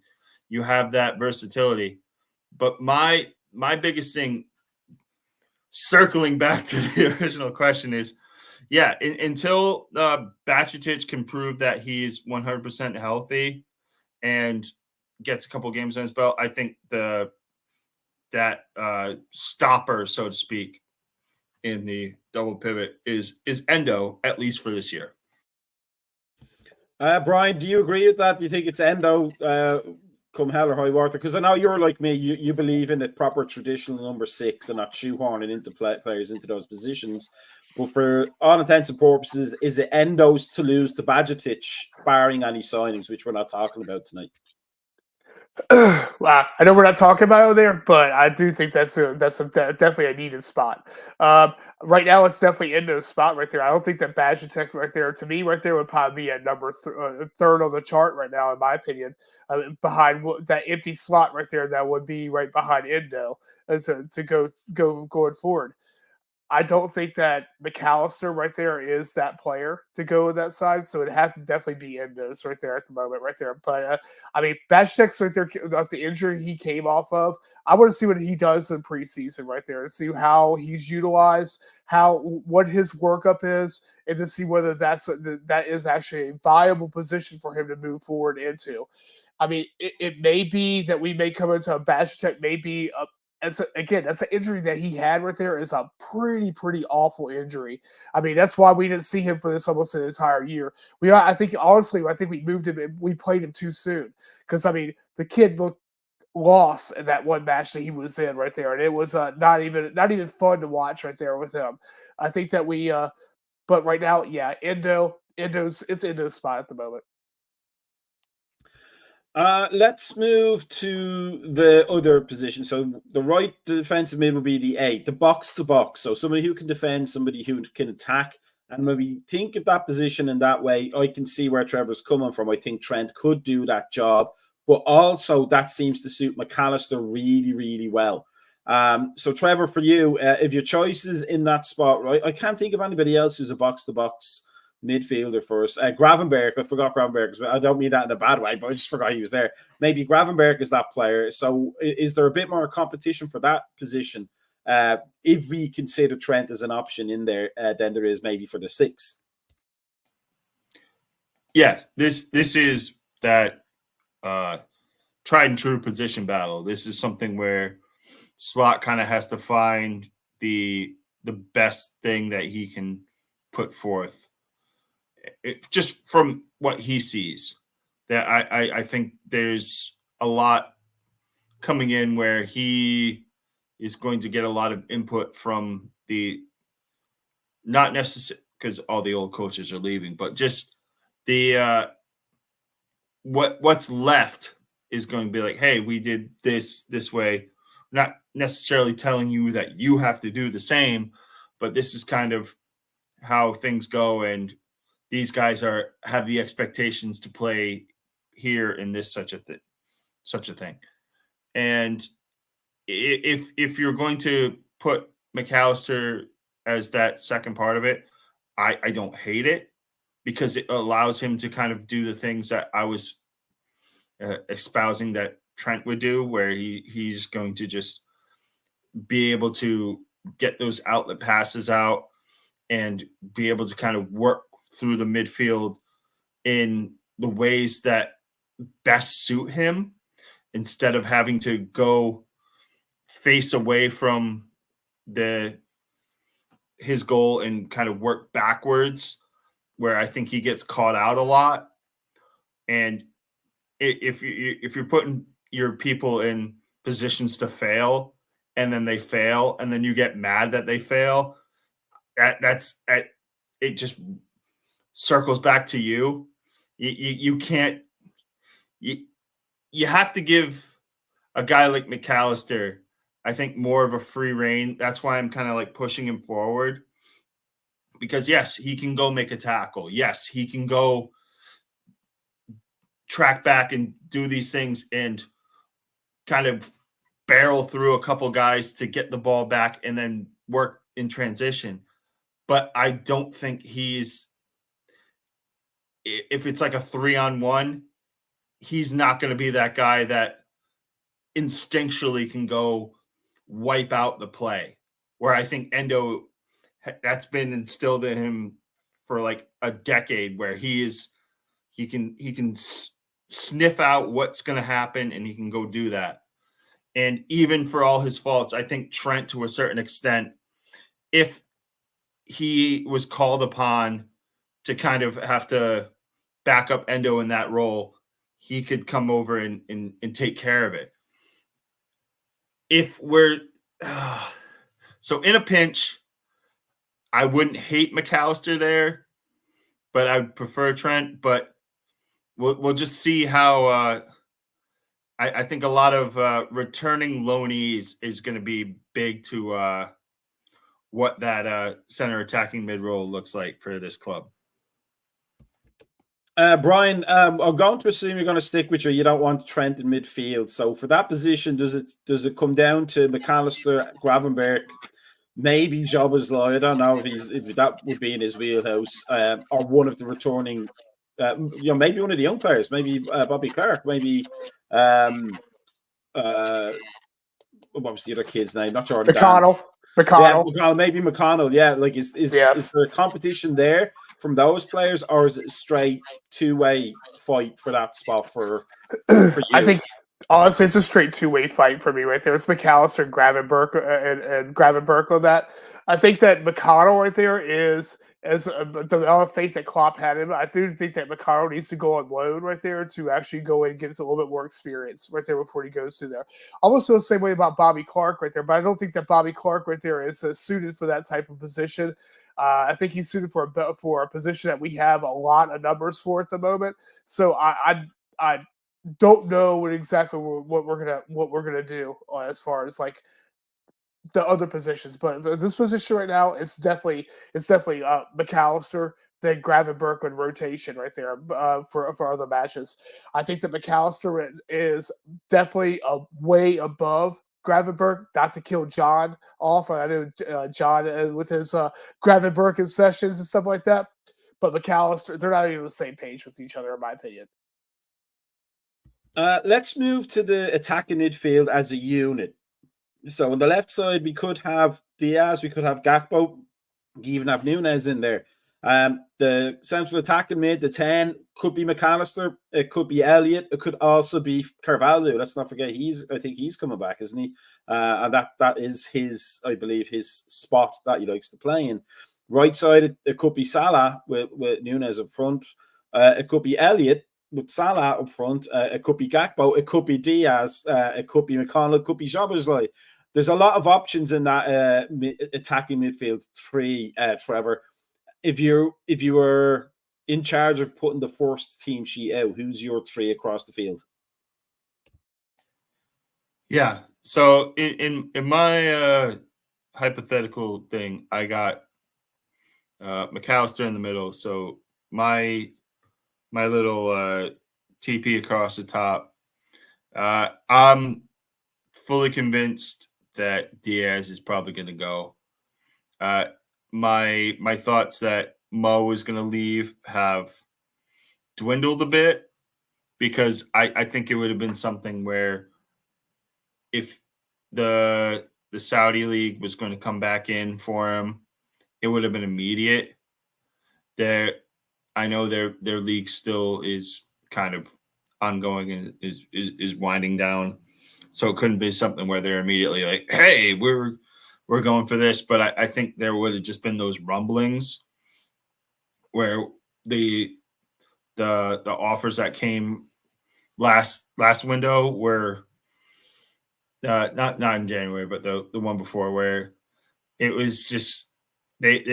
you have that versatility. But my biggest thing, circling back to the original question, is, until Bajcetic can prove that he's 100% healthy and gets a couple games on his belt, I think that stopper, so to speak, in the double pivot is Endo, at least for this year. Brian, do you agree with that? Do you think it's Endo come hell or high water? Because I know you're like me, you believe in a proper traditional number 6 and not shoehorning into players into those positions. But for all intents and purposes, is it Endo's to lose to Bajcetic, barring any signings, which we're not talking about tonight? Wow, I know we're not talking about it there, but I do think that's definitely a needed spot. Right now, it's definitely Endo's spot right there. I don't think that Bajcetic right there, to me, right there would probably be at number third on the chart right now, in my opinion, behind that empty slot right there. That would be right behind Endo to go going forward. I don't think that McAllister right there is that player to go with that side, so it has to definitely be Endo's right there at the moment, right there. But I mean, Bajcetic's right there, like the injury he came off of. I want to see what he does in preseason right there, and see how he's utilized, what his workup is, and to see whether that is actually a viable position for him to move forward into. I mean, it may be that we may come into a Bajcetic maybe a. That's an injury that he had right there is a pretty awful injury. I mean, that's why we didn't see him for this almost an entire year. I think we moved him. We played him too soon because, I mean, the kid looked lost in that one match that he was in right there, and it was not even fun to watch right there with him. I think that but right now, it's Endo's spot at the moment. Let's move to the other position. So the right defensive mid will be the 8, the box to box. So somebody who can defend, somebody who can attack, and maybe think of that position in that way. I can see where Trevor's coming from. I think Trent could do that job, but also that seems to suit McAllister really well. So Trevor, for you, if your choice is in that spot, right? I can't think of anybody else who's a box to box midfielder for us. Gravenberg, I forgot Gravenberg. I don't mean that in a bad way, but I just forgot he was there. Maybe Gravenberg is that player. So is there a bit more competition for that position if we consider Trent as an option in there, than there is maybe for the 6. Yes, this is that tried and true position battle. This is something where Slot kind of has to find the best thing that he can put forth. Just from what he sees, that I think there's a lot coming in where he is going to get a lot of input from the, not necessarily because all the old coaches are leaving, but just the what's left is going to be like, hey, we did this way. Not necessarily telling you that you have to do the same, but this is kind of how things go, and these guys have the expectations to play here in this such a thing. And if you're going to put McAllister as that second part of it, I don't hate it, because it allows him to kind of do the things that I was espousing that Trent would do, where he's going to just be able to get those outlet passes out and be able to kind of work through the midfield in the ways that best suit him, instead of having to go face away from his goal and kind of work backwards, where I think he gets caught out a lot. And if you're putting your people in positions to fail, and then they fail, and then you get mad that they fail, it just circles back to you. You can't. You have to give a guy like McAllister, I think, more of a free rein. That's why I'm kind of like pushing him forward, because yes, he can go make a tackle. Yes, he can go track back and do these things and kind of barrel through a couple guys to get the ball back and then work in transition. But I don't think if it's like a 3-on-1, he's not going to be that guy that instinctually can go wipe out the play, where I think Endo, that's been instilled in him for like a decade, where he can sniff out what's going to happen, and he can go do that. And even for all his faults, I think Trent, to a certain extent, if he was called upon to kind of have to back up Endo in that role, he could come over and take care of it. If we're so in a pinch, I wouldn't hate McAllister there, but I would prefer Trent. But we'll just see how. I think a lot of returning loanees is going to be big to what that center attacking mid role looks like for this club. Brian, I'm going to assume you're going to stick with you don't want Trent in midfield. So for that position, does it come down to McAllister, Gravenberch, maybe Jobbersley? I don't know if that would be in his wheelhouse, or one of the returning, maybe one of the young players, maybe Bobby Clark, maybe what was the other kid's name? Not Jordan. McConnell. Yeah, maybe McConnell. Yeah, like is there a competition there from those players, or is it a straight two-way fight for that spot for you? I think honestly, it's a straight two-way fight for me right there. It's McAllister and Gravenberch on that. I think that McConnell right there is, as the amount of faith that Klopp had him, I do think that McConnell needs to go on loan right there to actually go and get a little bit more experience right there before he goes through there. I almost feel the same way about Bobby Clark right there, but I don't think that Bobby Clark right there is suited for that type of position. I think he's suited for a position that we have a lot of numbers for at the moment. So I don't know exactly what we're gonna do as far as like the other positions, but this position right now is definitely McAllister, then Gravenberch in rotation right there for other matches. I think that McAllister is definitely a way above Gravenberch, not to kill John off. I know John with his Gravenberch sessions and stuff like that, but McAllister, they're not even on the same page with each other, in my opinion. Let's move to the attacking midfield as a unit. So on the left side, we could have Diaz, we could have Gakpo, you even have Nunez in there. The central attacking mid, the 10, could be McAllister, it could be Elliott, it could also be Carvalho. Let's not forget I think he's coming back, isn't he? And that is his, I believe, his spot that he likes to play in. Right side, it could be Salah with Nunez up front. It could be Elliott with Salah up front. It could be Gakpo, it could be Diaz, it could be McConnell, it could be Szoboszlai. There's a lot of options in that attacking midfield three, Trevor. If you were in charge of putting the first team sheet out, who's your three across the field? Yeah. So in my hypothetical thing, I got McAllister in the middle. So my little TP across the top. I'm fully convinced that Diaz is probably going to go. My thoughts that Mo is going to leave have dwindled a bit, because I think it would have been something where if the Saudi league was going to come back in for him, it would have been immediate. I know their league still is kind of ongoing and is winding down, so it couldn't be something where they're immediately like, "Hey, we're going for this." But I think there would have just been those rumblings where the offers that came last window were not in January, but the one before, where it was just they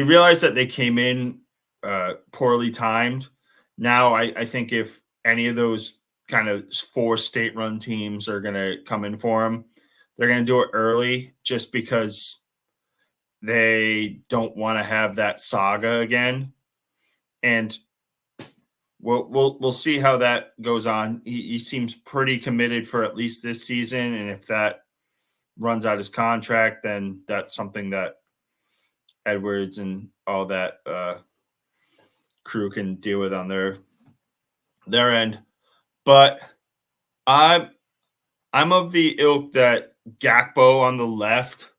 realized that they came in poorly timed. Now I think if any of those kind of 4 state-run teams are going to come in for them, they're going to do it early, just because they don't want to have that saga again. And we'll see how that goes on. He seems pretty committed for at least this season, and if that runs out his contract, then that's something that Edwards and all that crew can deal with on their end. But I'm of the ilk that Gakpo on the left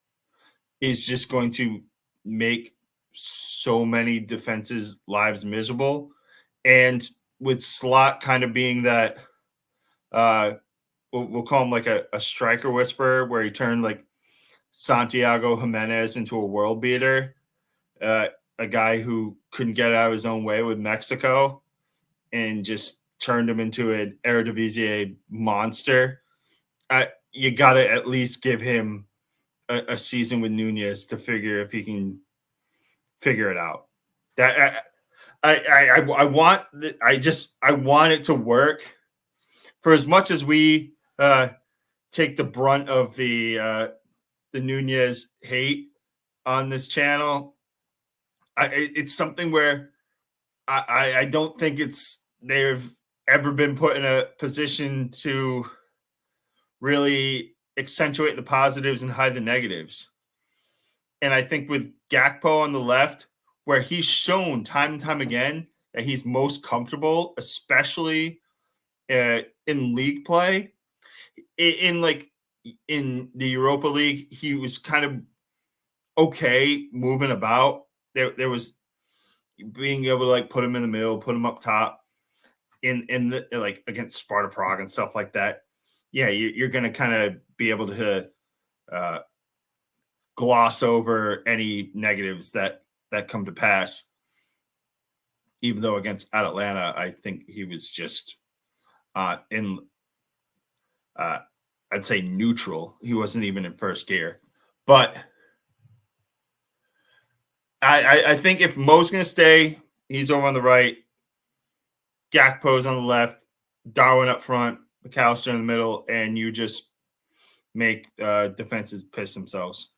is just going to make so many defenses' lives miserable. And with Slot kind of being that, we'll call him like a striker whisperer, where he turned like Santiago Jimenez into a world beater, a guy who couldn't get out of his own way with Mexico, and just turned him into an Eredivisie monster. You got to at least give him a season with Nunez to figure if he can figure it out. That I want it to work. For as much as we take the brunt of the Nunez hate on this channel, it's something where I don't think they've ever been put in a position to really accentuate the positives and hide the negatives. And I think with Gakpo on the left, where he's shown time and time again that he's most comfortable, especially in league play, in the Europa League, he was kind of okay moving about. There was being able to like put him in the middle, put him up top in the like against Sparta Prague and stuff like that. Yeah, you're going to kind of be able to gloss over any negatives that come to pass. Even though against Atlanta, I think he was just I'd say neutral. He wasn't even in first gear. But I think if Mo's going to stay, he's over on the right. Gakpo's on the left. Darwin up front. McAllister in the middle. And you just make defenses piss themselves.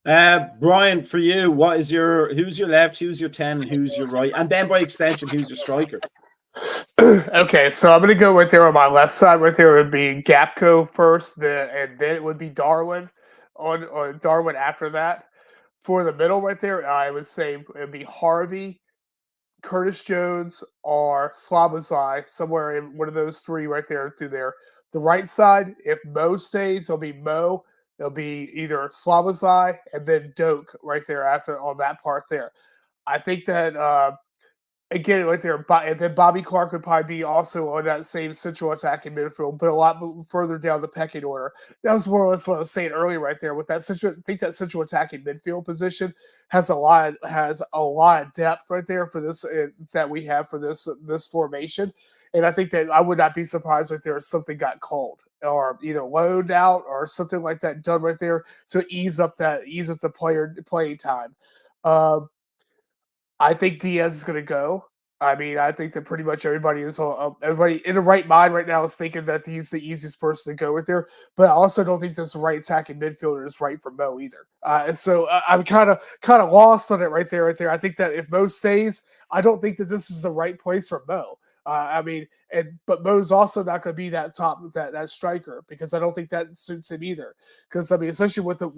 Brian, for you, who's your left, who's your 10, and who's your right? And then by extension, who's your striker? Okay, so I'm going to go right there on my left side. Right there would be Gakpo first, and then it would be Darwin on Darwin after that. For the middle right there, I would say it would be Harvey, Curtis Jones or Slabazai, somewhere in one of those three right there through there. The right side, if Mo stays, it'll be Mo. It'll be either Slabazai and then Doak right there after on that part there. I think that again, right there, and then Bobby Clark would probably be also on that same central attacking midfield, but a lot further down the pecking order. That was more or less what I was saying earlier, right there. With that central, I think that central attacking midfield position has a lot of depth right there for this that we have for this formation, and I think that I would not be surprised right there if something got called or either loaned out or something like that done right there to ease up the player playing time. Um, I think Diaz is going to go. I mean, I think that pretty much everybody in the right mind right now is thinking that he's the easiest person to go with there. But I also don't think this right attacking midfielder is right for Mo either. So I'm kind of lost on it right there. I think that if Mo stays, I don't think that this is the right place for Mo. I mean, but Mo's also not going to be that that striker because I don't think that suits him either. Because I mean, especially with a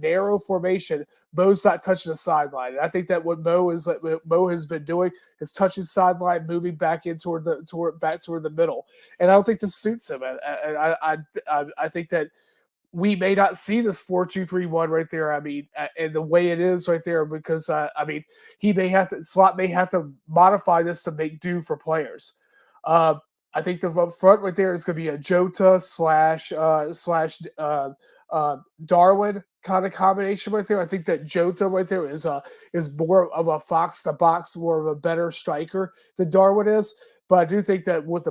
narrow formation, Mo's not touching the sideline. And I think that what Mo has been doing is touching sideline, moving back in toward the middle. And I don't think this suits him. I think that we may not see this 4-2-3-1 right there. I mean, and the way it is right there, because I mean, Slot may have to modify this to make do for players. I think the front right there is going to be a Jota / Darwin kind of combination right there. I think that Jota right there is more of a fox to box, more of a better striker than Darwin is. But I do think that with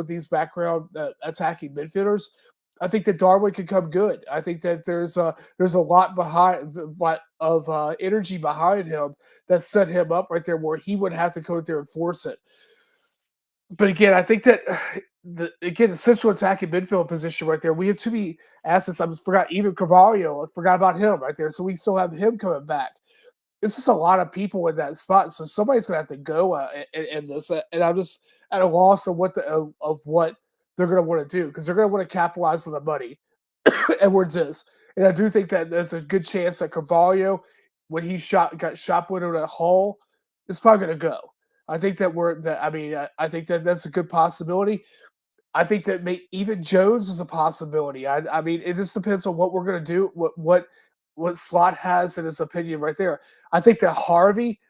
these background attacking midfielders, I think that Darwin could come good. I think that there's a lot of energy behind him that set him up right there where he would have to go there and force it. But again, I think that the central attacking midfield position right there, we have too many assets. I forgot even Carvalho. I forgot about him right there. So we still have him coming back. It's just a lot of people in that spot. So somebody's going to have to go in this. And I'm just at a loss of what they're going to want to do because they're going to want to capitalize on the money. Edwards is. And I do think that there's a good chance that Carvalho, when he got shot widowed at Hull, is probably going to go. I think that I think that that's a good possibility. I think that even Jones is a possibility. I mean, it just depends on what we're going to do, what Slot has in his opinion right there. I think that Harvey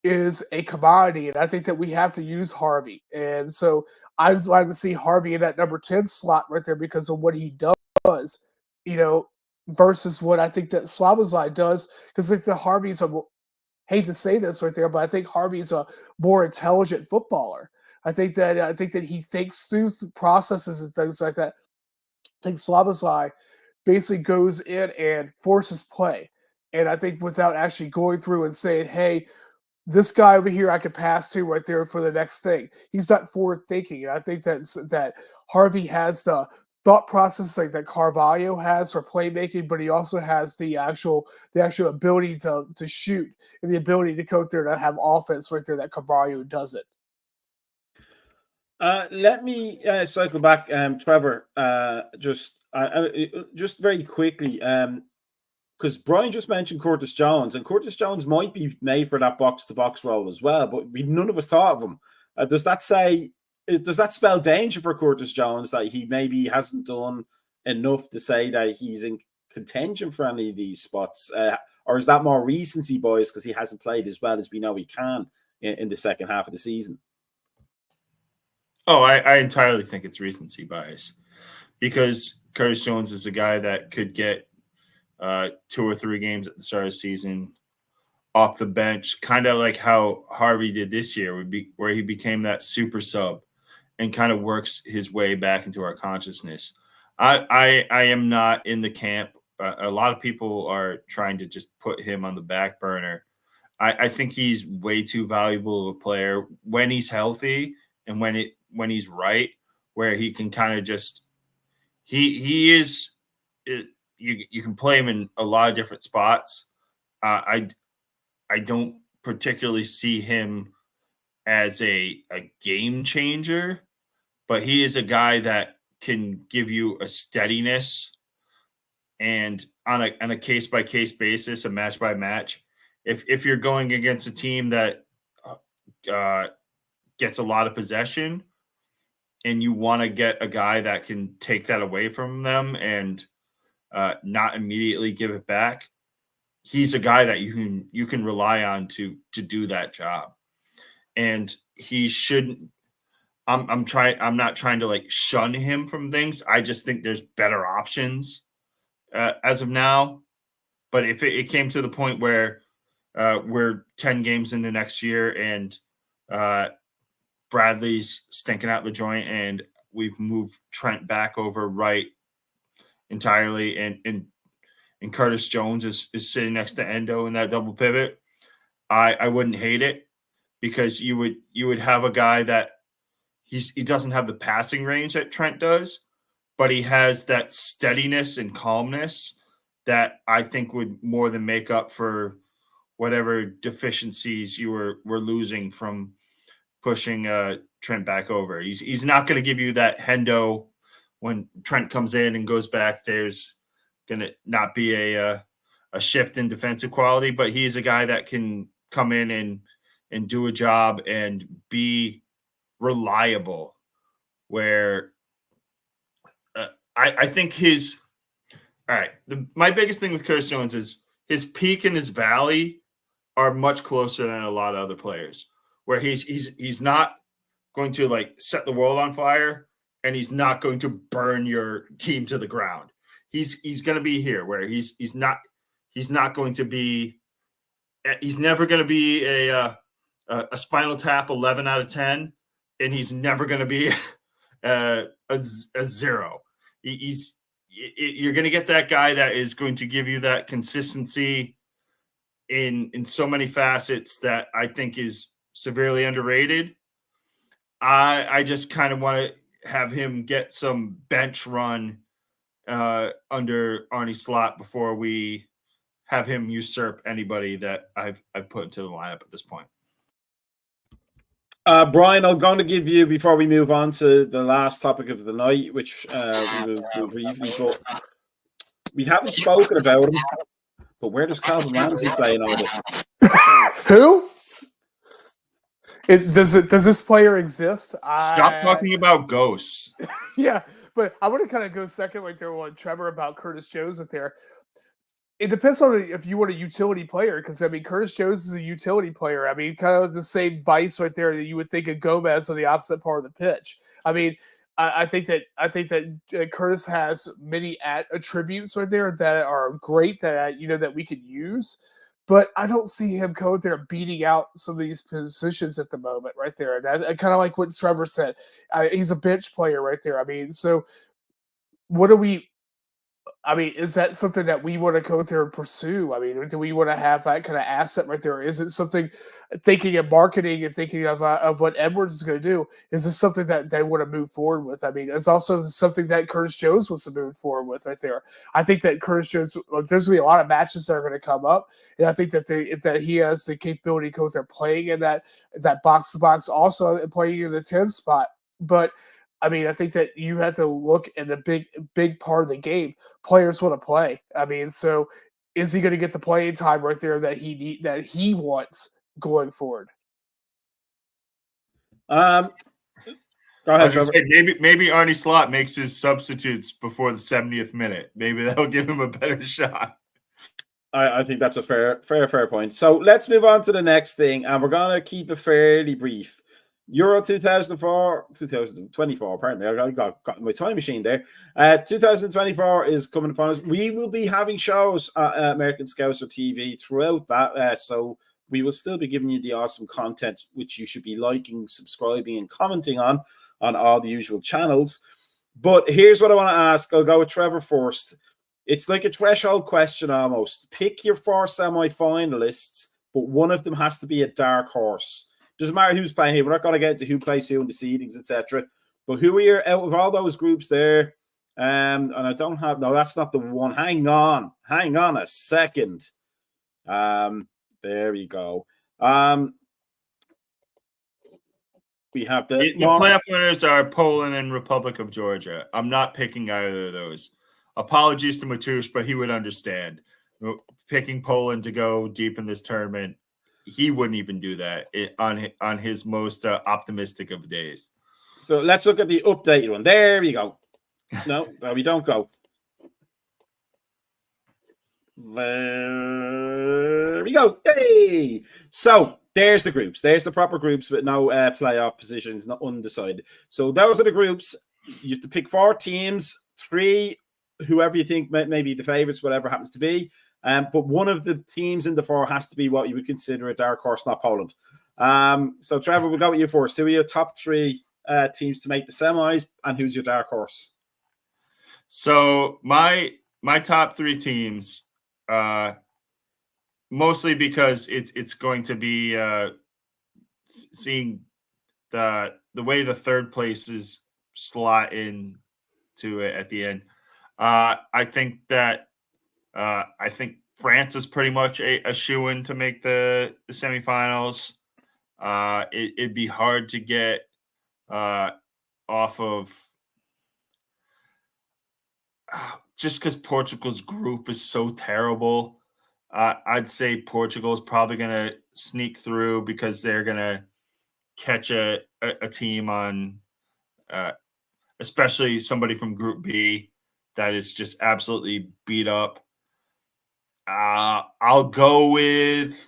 is a commodity, and I think that we have to use Harvey. And so I just like to see Harvey in that number 10 slot right there because of what he does, versus what I think that Slabazai does. Because I think that Harvey's hate to say this right there, but I think Harvey's a more intelligent footballer. I think that he thinks through processes and things like that. I think Slabazai basically goes in and forces play. And I think without actually going through and saying, hey, this guy over here I could pass to right there for the next thing. He's not forward thinking. And I think that Harvey has the thought process like that Carvalho has for playmaking, but he also has the actual ability to shoot and the ability to go there to have offense right there that Carvalho doesn't. Let me cycle back, Trevor, just very quickly, because Brian just mentioned Curtis Jones, and Curtis Jones might be made for that box-to-box role as well, but none of us thought of him. Does that spell danger for Curtis Jones that he maybe hasn't done enough to say that he's in contention for any of these spots? Or is that more recency bias because he hasn't played as well as we know he can in the second half of the season? Oh, I entirely think it's recency bias because Curtis Jones is a guy that could get 2 or 3 games at the start of the season off the bench, kind of like how Harvey did this year, where he became that super sub and kind of works his way back into our consciousness. I am not in the camp. A lot of people are trying to just put him on the back burner. I think he's way too valuable of a player when he's healthy and when he's right, where he can kind of just he is. You can play him in a lot of different spots. I don't particularly see him as a game changer, but he is a guy that can give you a steadiness and on a case-by-case basis, a match-by-match, if you're going against a team that gets a lot of possession and you want to get a guy that can take that away from them and not immediately give it back, he's a guy that you can rely on to do that job. And he shouldn't. I'm not trying to like shun him from things. I just think there's better options as of now. But if it came to the point where we're 10 games into next year and Bradley's stinking out the joint and we've moved Trent back over right entirely and Curtis Jones is sitting next to Endo in that double pivot, I wouldn't hate it, because you would have a guy that he doesn't have the passing range that Trent does, but he has that steadiness and calmness that I think would more than make up for whatever deficiencies you were losing from pushing Trent back over. He's not going to give you that Hendo when Trent comes in and goes back. There's going to not be a shift in defensive quality, but he's a guy that can come in and do a job and be reliable, where I think my biggest thing with Curtis Jones is his peak and his valley are much closer than a lot of other players, where he's not going to like set the world on fire and he's not going to burn your team to the ground. He's going to be here where he's not going to be, he's never going to be a Spinal Tap 11 out of 10, and he's never going to be a 0. You're going to get that guy that is going to give you that consistency in so many facets that I think is severely underrated. I just kind of want to have him get some bench run under Arnie Slot before we have him usurp anybody that I've put into the lineup at this point. Brian, I'm going to give you, before we move on to the last topic of the night, which we will briefly, but we haven't spoken about him. But where does Calvin Ramsey play in all this? Who? Does this player exist? Stop talking about ghosts. Yeah, but I want to kind of go second right there with Trevor about Curtis Jones right there. It depends on if you want a utility player, because I mean Curtis Jones is a utility player. I mean, kind of the same vice right there that you would think of Gomez on the opposite part of the pitch. I mean, I think that Curtis has many attributes right there that are great that that we could use, but I don't see him go there beating out some of these positions at the moment right there. And I kind of like what Trevor said. He's a bench player right there. I mean, so what do we? I mean, is that something that we want to go there and pursue? I mean, do we want to have that kind of asset right there? Is it something, thinking of marketing and thinking of what Edwards is going to do, is this something that they want to move forward with? I mean, it's also something that Curtis Jones wants to move forward with right there. I think that Curtis Jones, there's going to be a lot of matches that are going to come up, and I think that he has the capability to go there playing in that box-to-box, also playing in the 10 spot. But I mean, I think that you have to look at the big part of the game. Players want to play. I mean, so is he going to get the playing time right there that he wants going forward? Go ahead, Trevor. Maybe Arnie Slot makes his substitutes before the 70th minute. Maybe that'll give him a better shot. I think that's a fair point. So let's move on to the next thing, and we're going to keep it fairly brief. Euro 2024, pardon me, I got my time machine there. 2024 is coming upon us. We will be having shows at American Scouser TV throughout that, so we will still be giving you the awesome content, which you should be liking, subscribing, and commenting on all the usual channels. But here's what I want to ask. I'll go with Trevor first. It's like a threshold question almost. Pick your 4 semi-finalists, but one of them has to be a dark horse. Doesn't matter who's playing here. We're not going to get into who plays who in the seedings, etc. But who are you out of all those groups there? And I don't have... No, that's not the one. Hang on a second. There we go. We have the playoff winners are Poland and Republic of Georgia. I'm not picking either of those. Apologies to Matoush, but he would understand. picking Poland to go deep in this tournament. He wouldn't even do that on his most optimistic of days. So let's look at the updated one. There we go. No, we don't go. There we go. Yay! So there's the groups. There's the proper groups with no playoff positions, not undecided. So those are the groups. You have to pick 4 teams, 3, whoever you think may be the favorites, whatever happens to be. But one of the teams in the 4 has to be what you would consider a dark horse, not Poland. So Trevor, we'll go with you first. Who are your top 3 teams to make the semis, and who's your dark horse? So my top 3 teams, mostly because it's going to be seeing the way the third places slot in to it at the end. I think France is pretty much a shoo-in to make the semifinals. It'd be hard to get off of just because Portugal's group is so terrible. I'd say Portugal is probably going to sneak through because they're going to catch a team on, especially somebody from Group B that is just absolutely beat up. I'll go with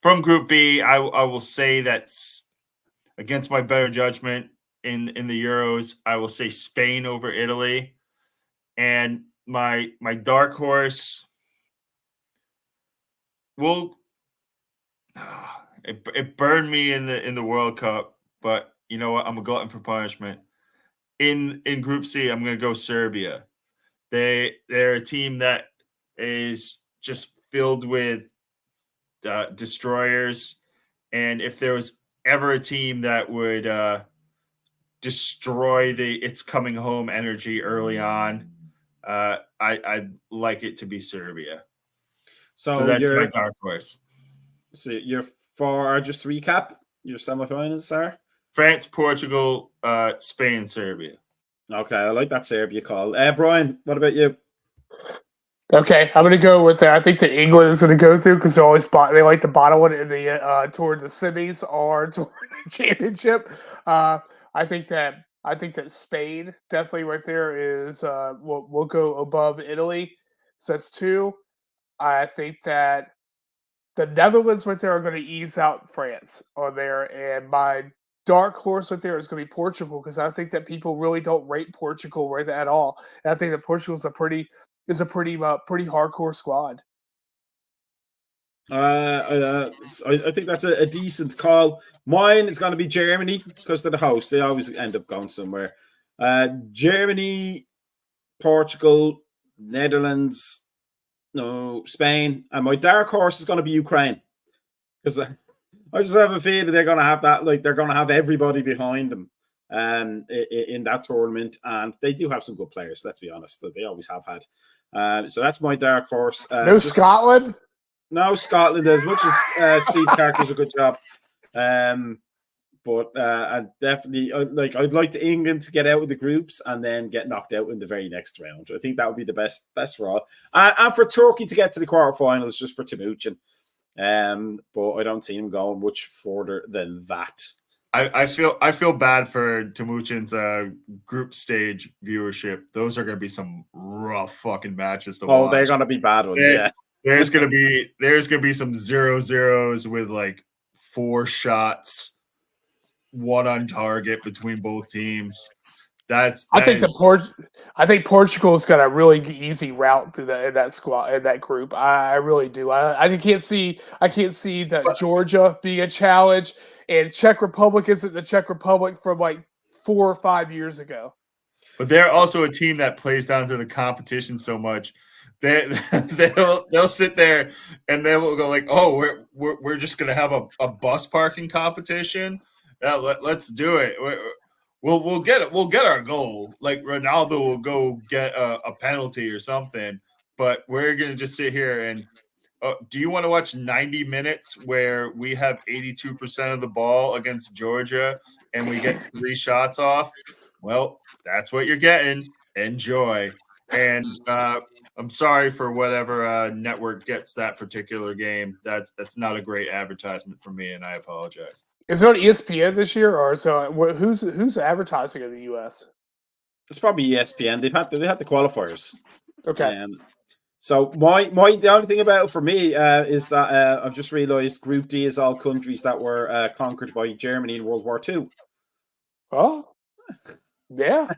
from Group B. I will say that's against my better judgment in the Euros. I will say Spain over Italy, and my dark horse will. It burned me in the World Cup, but you know what? I'm a glutton for punishment. In Group C, I'm going to go Serbia. They're a team that is just filled with destroyers, and if there was ever a team that would destroy it's coming home energy early on, I'd like it to be Serbia. So that's my dark horse. So you're for, just to recap, your semifinals are France, Portugal, Spain, Serbia. Okay, I like that Serbia call. Brian, what about you? Okay, I'm going to go with that. I think that England is going to go through because they like the bottom one in the toward the semis or toward the championship. I think that Spain definitely right there is will go above Italy. So that's 2. I think that the Netherlands right there are going to ease out France on there, and my dark horse right there is going to be Portugal because I think that people really don't rate Portugal right at all. And I think that Portugal is a pretty hardcore squad. I think that's a decent call. Mine is going to be Germany because they're the host. They always end up going somewhere. Germany, Portugal, Netherlands, no, Spain, and my dark horse is going to be Ukraine because I just have a feeling they're going to have that. Like they're going to have everybody behind them in that tournament, and they do have some good players. Let's be honest, that they always have had. So that's my dark horse. Scotland. No, Scotland. As much as Steve Clark does a good job, but I definitely I'd like England to get out of the groups and then get knocked out in the very next round. I think that would be the best for all, and for Turkey to get to the quarterfinals just for Timuchin. But I don't see him going much further than that. I feel bad for Timuchin's group stage viewership. Those are going to be some rough fucking matches to watch. Oh, they're going to be bad ones. Yeah. There's gonna be some 0-0s with like 4 shots, 1 on target between both teams. I think Portugal's got a really easy route through that squad in that group. I really do. I can't see that Georgia being a challenge, and Czech Republic isn't the Czech Republic from like 4 or 5 years ago. But they're also a team that plays down to the competition so much. They'll sit there and they will go like, oh, we're just gonna have a bus parking competition. Let's do it. We'll get it. We'll get our goal. Like Ronaldo will go get a penalty or something, but we're gonna just sit here and. Do you want to watch 90 minutes where we have 82% of the ball against Georgia and we get 3 shots off? Well, that's what you're getting. Enjoy. And I'm sorry for whatever network gets that particular game. That's not a great advertisement for me, and I apologize. Is it on ESPN this year, or so? Who's advertising in the U.S.? It's probably ESPN. They had the qualifiers. Okay. So the only thing about it for me is that I've just realised Group D is all countries that were conquered by Germany in World War II. Oh, yeah.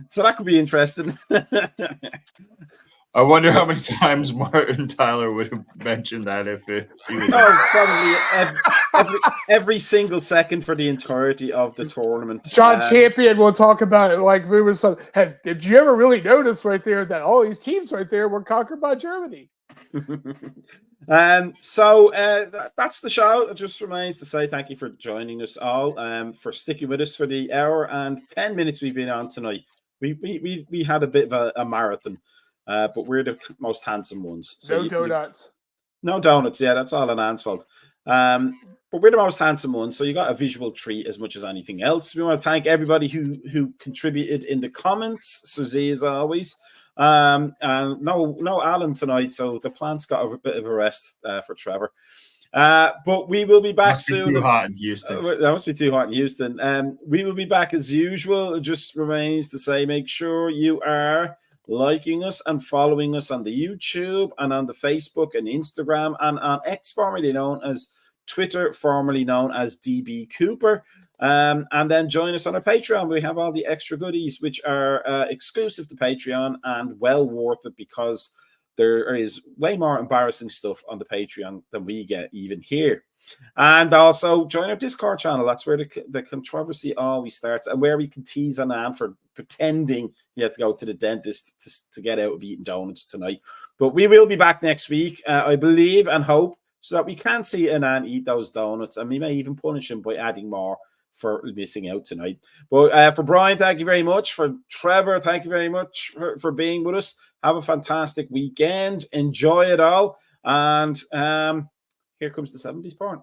So that could be interesting. I wonder how many times Martin Tyler would have mentioned that if he was. Probably every single second for the entirety of the tournament. John Champion will talk about it like we were so. Hey, did you ever really notice right there that all these teams right there were conquered by Germany? So that's the show. It just remains to say thank you for joining us all, for sticking with us for the hour and 10 minutes we've been on tonight. We had a bit of a marathon, but we're the most handsome ones. So no donuts. No donuts. Yeah, that's all on Anne's fault. But we're the most handsome ones, so you got a visual treat as much as anything else. We want to thank everybody who contributed in the comments. Suzie, as always. And no Alan tonight, so the plant's got a bit of a rest for Trevor. But we will be back soon. Too hot in Houston. That must be too hot in Houston. We will be back as usual. It just remains to say, make sure you are liking us and following us on the YouTube and on the Facebook and Instagram and on X, formerly known as Twitter, formerly known as DB Cooper. And then join us on our Patreon. We have all the extra goodies, which are exclusive to Patreon and well worth it, because there is way more embarrassing stuff on the Patreon than we get even here. And also join our Discord channel. That's where the controversy always starts, and where we can tease Anand for pretending he had to go to the dentist to get out of eating donuts tonight. But we will be back next week, I believe and hope, so that we can see Anand eat those donuts, and we may even punish him by adding more for missing out tonight. But for Brian, thank you very much. For Trevor, thank you very much for being with us. Have a fantastic weekend. Enjoy it all. And here comes the 70s porn.